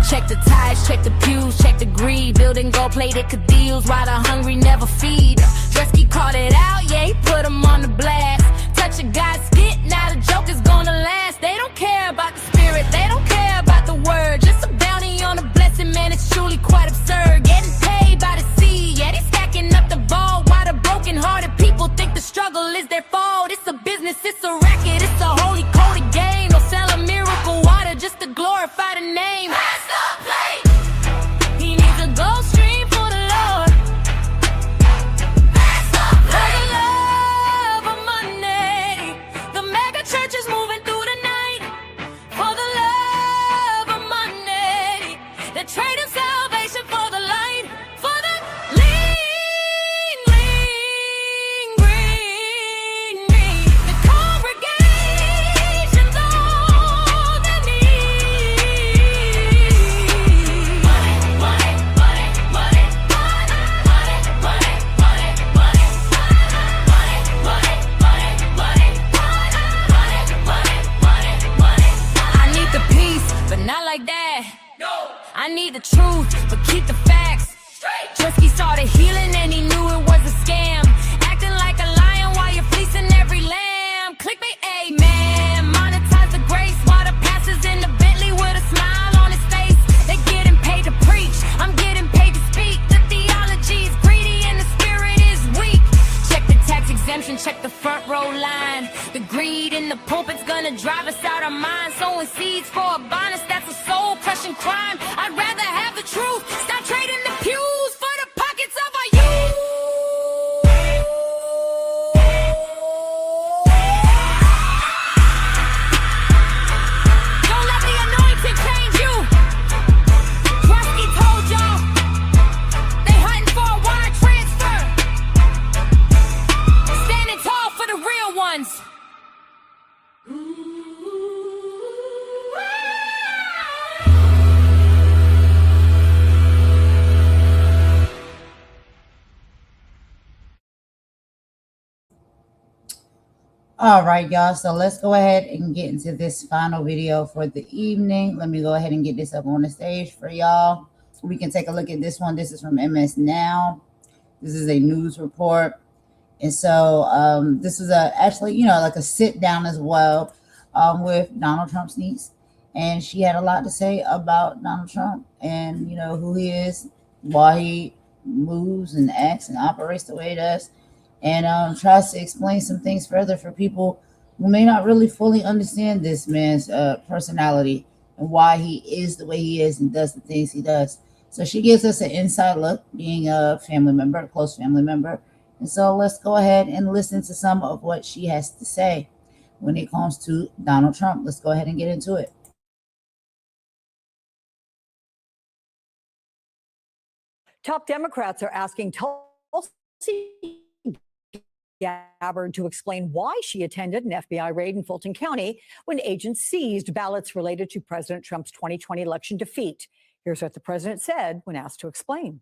Check the ties, check the pews, check the greed. Building gold-plated cathedrals while the hungry never feed. Dresky called it out, yeah, he put him on the blast. Touch a guy's skit, now the joke is gonna last. They don't care about the spirit, they don't care about the word. Just a bounty on a blessing, man, it's truly quite absurd. Getting paid by the sea, yeah, they stacking up the vault. While the broken-hearted people think the struggle is their fault. It's a business, it's a racket, it's a holy coded game. They'll sell a miracle water just to glorify the name. He needs a gold stream for the Lord. For the love of money, the mega church is moving through the night. For the love of money, they're trading salvation for the light. For the lean, lean, green, green. The congregation's all they need. I need the peace, but not like that. No. I need the truth, but keep the facts straight. Trisky started healing and he knew it was a scam. Acting like a lion while you're fleecing every lamb. Clickbait, amen. Monetize the grace while the pastor's in the Bentley with a smile on his face. They getting paid to preach, I'm getting paid to speak. The theology is greedy and the spirit is weak. Check the tax exemption, check the front row line. The greed in the pulpit's gonna drive us out our minds. Sowing seeds for a bonus, that's a soul-crushing crime. I'd rather have the truth, stop trading the pews for the pockets of our youth. Don't let the anointing change you. All right, y'all. So let's go ahead and get into this final video for the evening. Let me go ahead and get this up on the stage for y'all. We can take a look at this one. This is from MS Now. This is a news report. And so this is actually, like a sit down as well with Donald Trump's niece. And she had a lot to say about Donald Trump and, who he is, why he moves and acts and operates the way he does. And tries to explain some things further for people who may not really fully understand this man's personality and why he is the way he is and does the things he does. So she gives us an inside look, being a family member, a close family member. And so let's go ahead and listen to some of what she has to say when it comes to Donald Trump. Let's go ahead and get into it. Top Democrats are asking Tulsi Gabbard to explain why she attended an FBI raid in Fulton County when agents seized ballots related to President Trump's 2020 election defeat. Here's what the president said when asked to explain.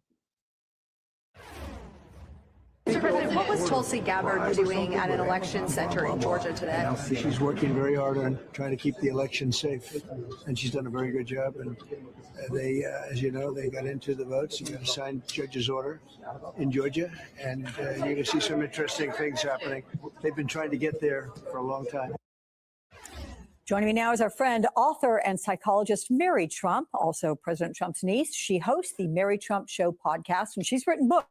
Mr. President, what was Tulsi Gabbard doing at an election center in Georgia today? She's working very hard on trying to keep the election safe, and she's done a very good job. And they, as you know, they got into the votes. You got a signed judge's order in Georgia, and you're going to see some interesting things happening. They've been trying to get there for a long time. Joining me now is our friend, author and psychologist Mary Trump, also President Trump's niece. She hosts the Mary Trump Show podcast, and she's written books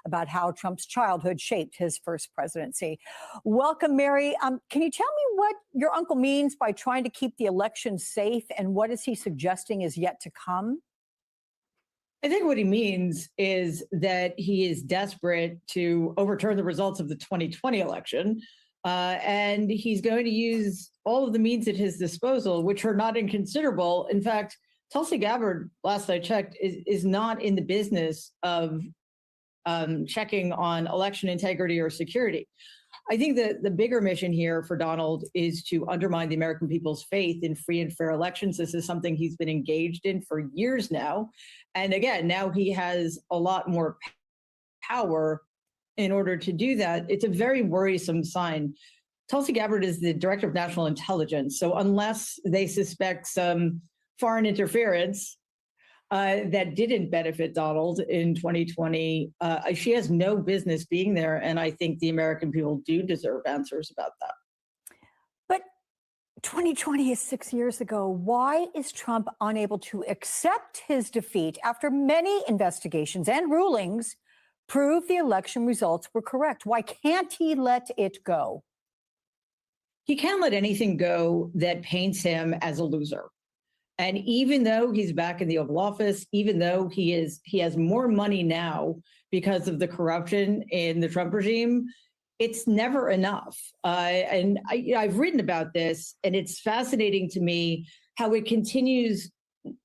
about how Trump's childhood shaped his first presidency. Welcome, Mary. Can you tell me what your uncle means by trying to keep the election safe, and what is he suggesting is yet to come? I think what he means is that he is desperate to overturn the results of the 2020 election, and he's going to use all of the means at his disposal, which are not inconsiderable. In fact, Tulsi Gabbard, last I checked, is not in the business of checking on election integrity or security. I think that the bigger mission here for Donald is to undermine the American people's faith in free and fair elections. This is something he's been engaged in for years now. And again, now he has a lot more power in order to do that. It's a very worrisome sign. Tulsi Gabbard is the director of national intelligence. So unless they suspect some foreign interference that didn't benefit Donald in 2020, she has no business being there. And I think the American people do deserve answers about that. But 2020 is 6 years ago. Why is Trump unable to accept his defeat after many investigations and rulings prove the election results were correct? Why can't he let it go? He can't let anything go that paints him as a loser. And even though he's back in the Oval Office, even though he has more money now because of the corruption in the Trump regime, it's never enough. And I've written about this, and it's fascinating to me how it continues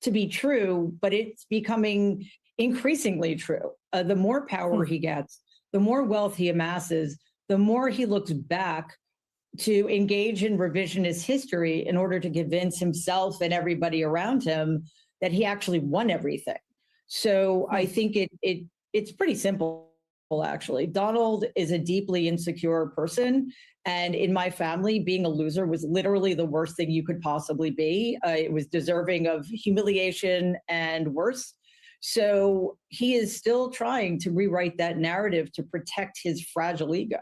to be true, but it's becoming increasingly true. The more power he gets, the more wealth he amasses, the more he looks back to engage in revisionist history in order to convince himself and everybody around him that he actually won everything. So I think it's pretty simple, actually. Donald is a deeply insecure person. And in my family, being a loser was literally the worst thing you could possibly be. It was deserving of humiliation and worse. So he is still trying to rewrite that narrative to protect his fragile ego.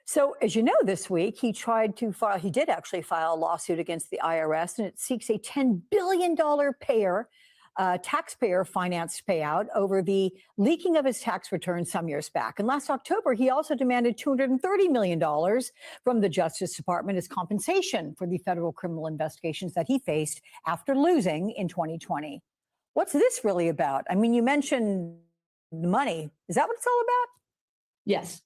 So, as you know, this week, he did actually file a lawsuit against the IRS, and it seeks a $10 billion taxpayer-financed payout over the leaking of his tax returns some years back. And last October, he also demanded $230 million from the Justice Department as compensation for the federal criminal investigations that he faced after losing in 2020. What's this really about? I mean, you mentioned the money. Is that what it's all about? Yes.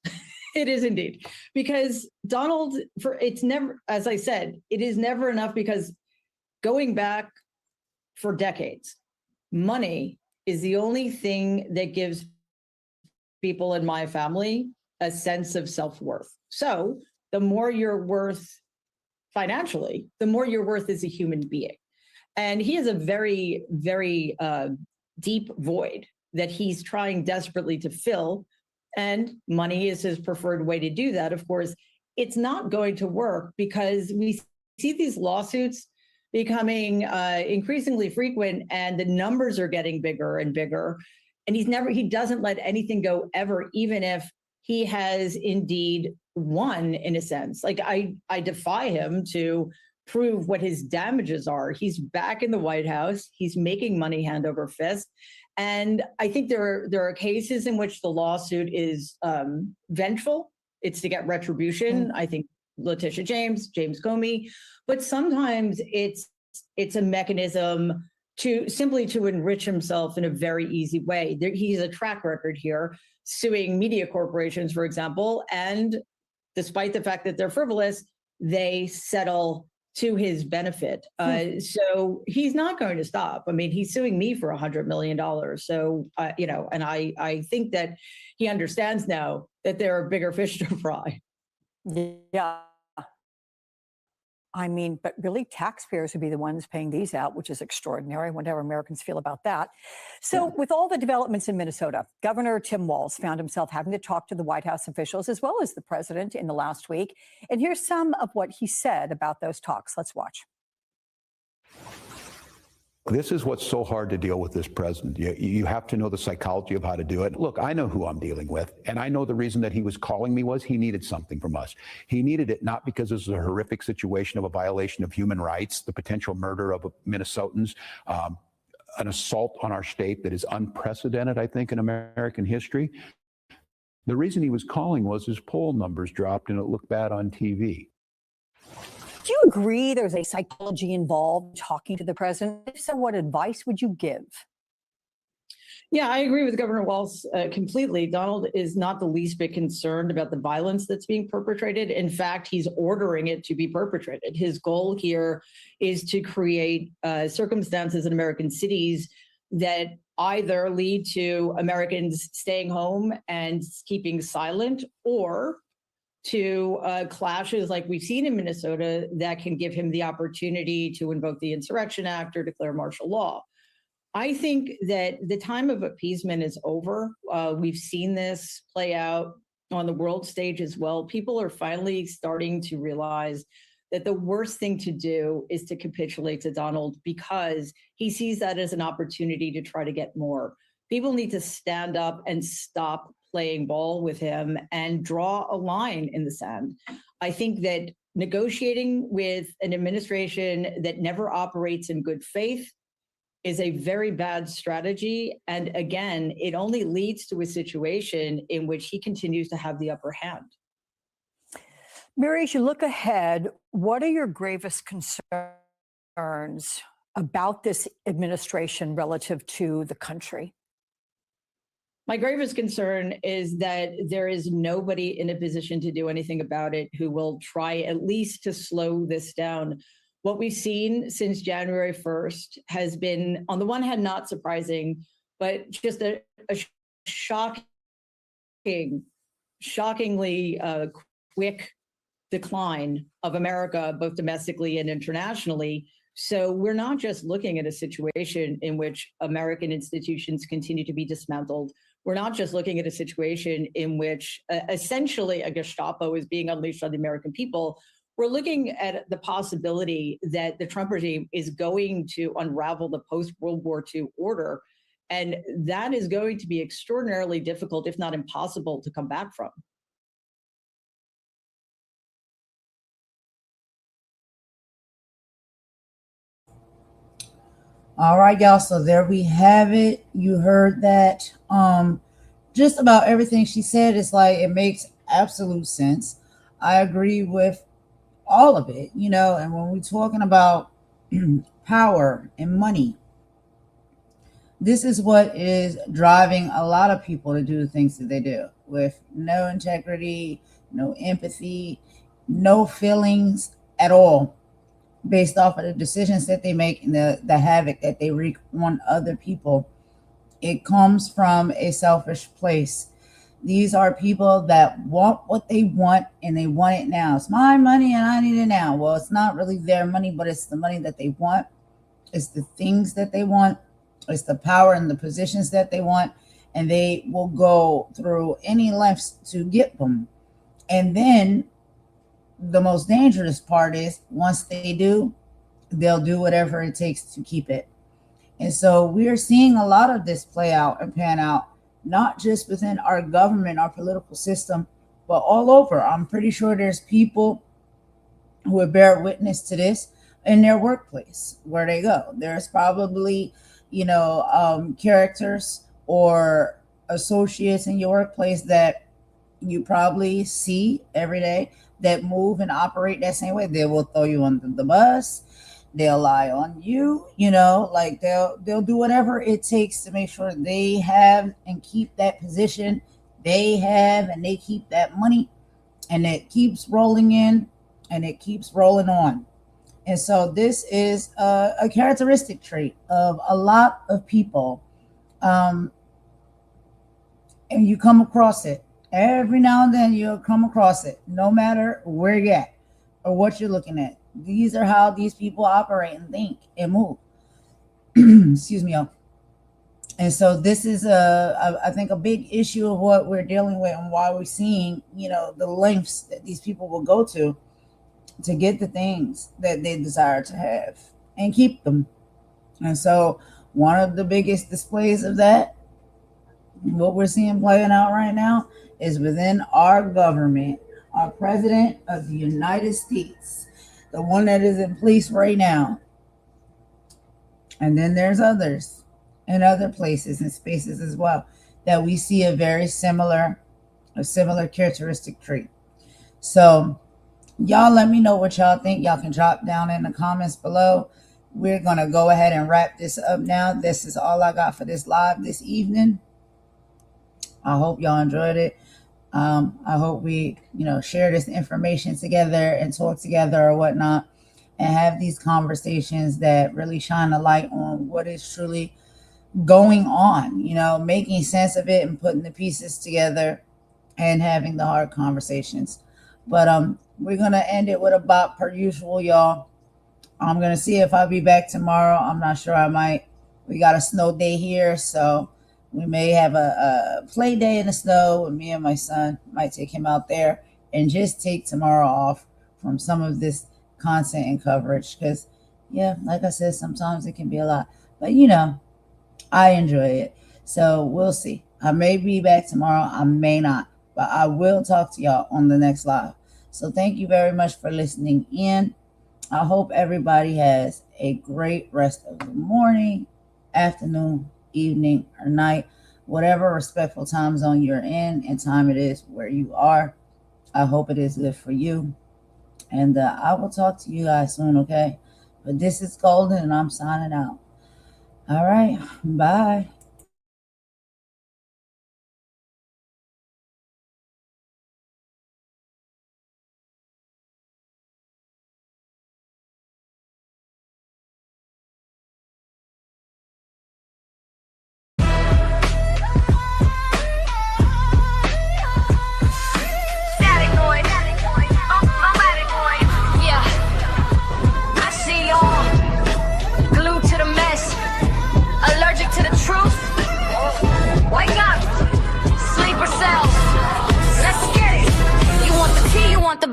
It is indeed, because Donald, it's never, as I said, it is never enough, because going back for decades, money is the only thing that gives people in my family a sense of self-worth. So the more you're worth financially, the more you're worth as a human being. And he has a very, very deep void that he's trying desperately to fill and money is his preferred way to do that. Of course, it's not going to work because we see these lawsuits becoming increasingly frequent, and the numbers are getting bigger and bigger. And he doesn't let anything go ever, even if he has indeed won, in a sense. Like, I defy him to prove what his damages are. He's back in the White House. He's making money hand over fist. And I think there are cases in which the lawsuit is vengeful. It's to get retribution. I think Letitia James Comey, but sometimes it's a mechanism to simply to enrich himself in a very easy way. He has a track record here suing media corporations, for example, and despite the fact that they're frivolous, they settle to his benefit. So he's not going to stop. I mean, he's suing me for $100 million. So, and I think that he understands now that there are bigger fish to fry. Yeah. I mean, but really taxpayers would be the ones paying these out, which is extraordinary, whatever Americans feel about that. So with all the developments in Minnesota, Governor Tim Walz found himself having to talk to the White House officials as well as the president in the last week. And here's some of what he said about those talks. Let's watch. This is what's so hard to deal with this president. You have to know the psychology of how to do it. Look, I know who I'm dealing with, and I know the reason that he was calling me was he needed something from us. He needed it not because this is a horrific situation of a violation of human rights, the potential murder of Minnesotans, an assault on our state that is unprecedented, I think, in American history. The reason he was calling was his poll numbers dropped and it looked bad on TV. Do you agree there's a psychology involved talking to the president? If so, what advice would you give? Yeah, I agree with Governor Walz completely. Donald is not the least bit concerned about the violence that's being perpetrated. In fact, he's ordering it to be perpetrated. His goal here is to create circumstances in American cities that either lead to Americans staying home and keeping silent, or to clashes like we've seen in Minnesota that can give him the opportunity to invoke the Insurrection Act or declare martial law. I think that the time of appeasement is over. We've seen this play out on the world stage as well. People are finally starting to realize that the worst thing to do is to capitulate to Donald, because he sees that as an opportunity to try to get more. People need to stand up and stop playing ball with him and draw a line in the sand. I think that negotiating with an administration that never operates in good faith is a very bad strategy. And again, it only leads to a situation in which he continues to have the upper hand. Mary, as you look ahead, what are your gravest concerns about this administration relative to the country? My gravest concern is that there is nobody in a position to do anything about it who will try at least to slow this down. What we've seen since January 1st has been, on the one hand, not surprising, but just a shockingly quick decline of America, both domestically and internationally. So we're not just looking at a situation in which American institutions continue to be dismantled. We're not just looking at a situation in which essentially a Gestapo is being unleashed on the American people. We're looking at the possibility that the Trump regime is going to unravel the post-World War II order. And that is going to be extraordinarily difficult, if not impossible, to come back from. All right, y'all. So there we have it. You heard that. Just about everything she said is like, it makes absolute sense. I agree with all of it, and when we're talking about power and money, this is what is driving a lot of people to do the things that they do, with no integrity, no empathy, no feelings at all, based off of the decisions that they make and the havoc that they wreak on other people. It comes from a selfish place. These are people that want what they want, and they want it now. It's my money and I need it now. Well, it's not really their money, but it's the money that they want. It's the things that they want. It's the power and the positions that they want. and they will go through any lengths to get them. And then the most dangerous part is once they do, they'll do whatever it takes to keep it. And so we're seeing a lot of this play out and pan out, not just within our government, our political system, but all over. I'm pretty sure there's people who would bear witness to this in their workplace where they go. There's probably, characters or associates in your workplace that you probably see every day that move and operate that same way. They will throw you under the bus. They'll lie on you, they'll do whatever it takes to make sure they have and keep that position they have, and they keep that money, and it keeps rolling in and it keeps rolling on. And so this is a characteristic trait of a lot of people. And you come across it every now and then. You'll come across it no matter where you're at or what you're looking at. These are how these people operate and think and move. Excuse me, y'all. And so this is I think a big issue of what we're dealing with, and why we're seeing, the lengths that these people will go to get the things that they desire to have and keep them. And so one of the biggest displays of that, what we're seeing playing out right now, is within our government, our president of the United States, the one that is in place right now. And then there's others in other places and spaces as well that we see a similar characteristic trait. So y'all let me know what y'all think. Y'all can drop down in the comments below. We're going to go ahead and wrap this up now. This is all I got for this live this evening. I hope y'all enjoyed it. I hope we, share this information together and talk together or whatnot, and have these conversations that really shine a light on what is truly going on, making sense of it and putting the pieces together and having the hard conversations. But we're going to end it with a bop per usual, y'all. I'm going to see if I'll be back tomorrow. I'm not sure. I might. We got a snow day here, so we may have a play day in the snow with me and my son. Might take him out there and just take tomorrow off from some of this content and coverage. Because, like I said, sometimes it can be a lot. But, I enjoy it. So we'll see. I may be back tomorrow. I may not. But I will talk to y'all on the next live. So thank you very much for listening in. I hope everybody has a great rest of the morning, afternoon, evening, or night, whatever respectful time zone you're in and time it is where you are. I hope it is good for you. And I will talk to you guys soon, okay? But this is Golden, and I'm signing out. All right. Bye.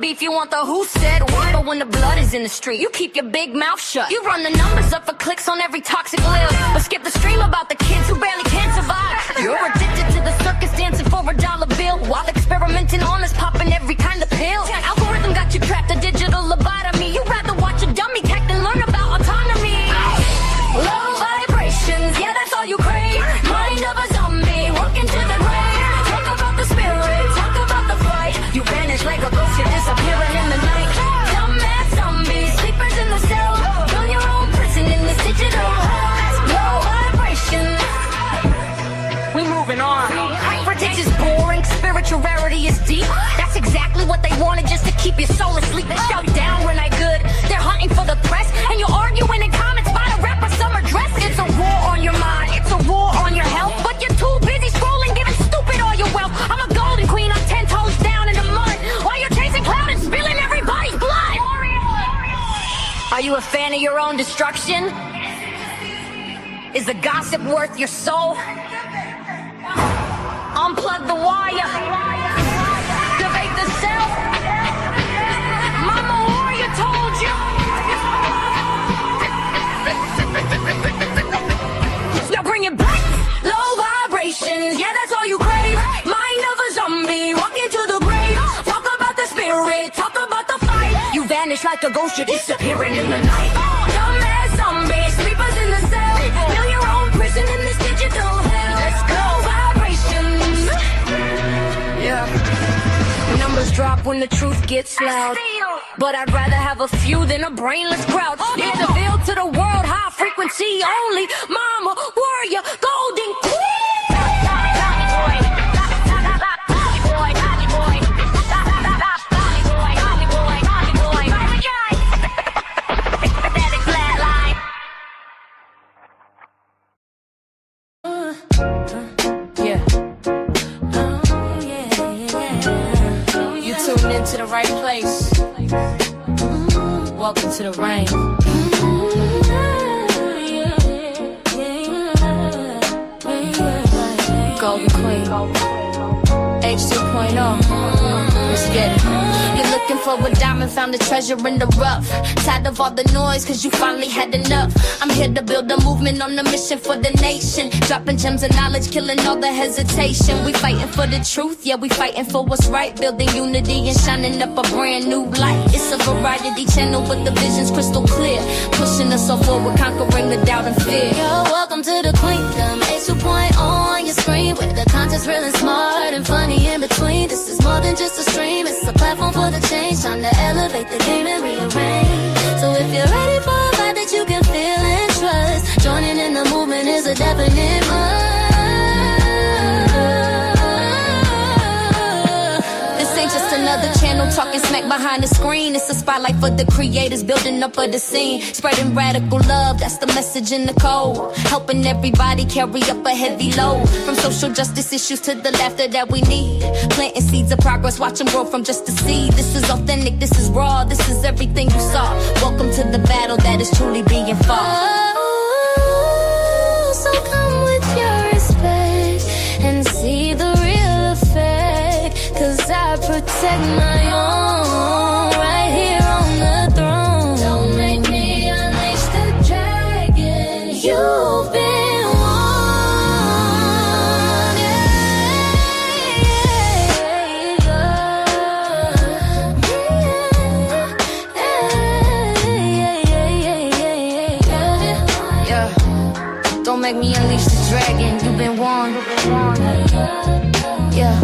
Beef, you want the who said what, but when the blood is in the street, you keep your big mouth shut. You run the numbers up for clicks on every toxic lil, but skip the stream about the kids who barely can survive. You're addicted to the circus, dancing for $1 bill, while experimenting on us, popping every kind of pill. Algorithm got you trapped, a digital lobotomy. You'd rather watch a dummy tech than learn about autonomy. Low vibrations, yeah, that's all you crave. Mind of a zombie, walking to the grave. Talk about the spirit, talk about the fight. You vanish like a ghost, you're disappearing in the night. Dumbass zombies, sleepers in the cell. Build your own prison in this digital hell. Low vibrations. We moving on. Hypertext is boring, spiritual rarity is deep. That's exactly what they wanted, just to keep your soul asleep. They shout down when I good. They're hunting for the press, and you're arguing in comments about a rapper summer dress. It's a war on your mind, it's a war on your health, but you're too busy scrolling, giving stupid all your wealth. I'm a golden queen, I'm 10 toes down in the mud, while you're chasing cloud and spilling everybody's blood. Are you a fan of your own destruction? Is the gossip worth your soul? Unplug the wire. Debate the self. Mama warrior told you. Now bring it back. Low vibrations. Yeah, that's all you crave. Mind of a zombie. Walking to the grave. Talk about the spirit. Talk about the fight. You vanish like a ghost. You're disappearing in the night. Dumbass zombies. Sleepers in the cell. Feel your own prison in this digital hell. Let's go. Vibrations. Yeah. Numbers drop when the truth gets loud. But I'd rather have a few than a brainless crowd. Yeah, the veil to the world, high frequency only. Mama, warrior, golden queen. You tuned into the right place. Welcome to the rain. Golden Queen. H2.0. Let's get it. You're looking for a diamond, found a treasure in the rough. Tired of all the noise, cause you finally had enough. I'm here to build a movement on a mission for the nation. Dropping gems of knowledge, killing all the hesitation. We fighting for the truth, yeah, we fighting for what's right. Building unity and shining up a brand new light. It's a variety channel, but the vision's crystal clear. Pushing us all forward, conquering the doubt and fear. Yo, welcome to the Queendom. H2.0 on your screen, with the content's real and smart and funny in between. This is more than just a stream, it's a platform for the change. Time to elevate the game and rearrange. So if you're ready for a vibe that you can feel and trust, joining in the movement is a definite must. This ain't just another channel talking smack behind the screen. It's a spotlight for the creators, building up of the scene. Spreading radical love, that's the message in the code. Helping everybody carry up a heavy load. From social justice issues to the laughter that we need. Planting seeds of progress, watch them grow from just a seed. This is authentic, this is raw, this is everything you saw. Welcome to the battle that is truly being fought. Oh, so come with your respect and see the real effect. Cause I protect my own right here on the throne. Don't make me unleash the dragon. You've been warned. Yeah. Don't make me unleash the dragon. You've been warned. Yeah.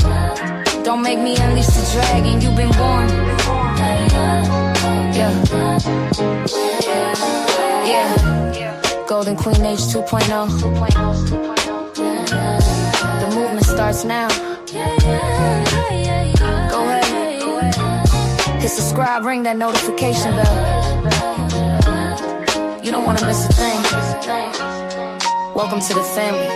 Don't make me unleash the dragon. You've been warned. Yeah. Yeah. Golden Queen H2.0. The movement starts now. Go ahead. Hit subscribe, ring that notification bell. You don't want to miss a thing. Welcome to the family.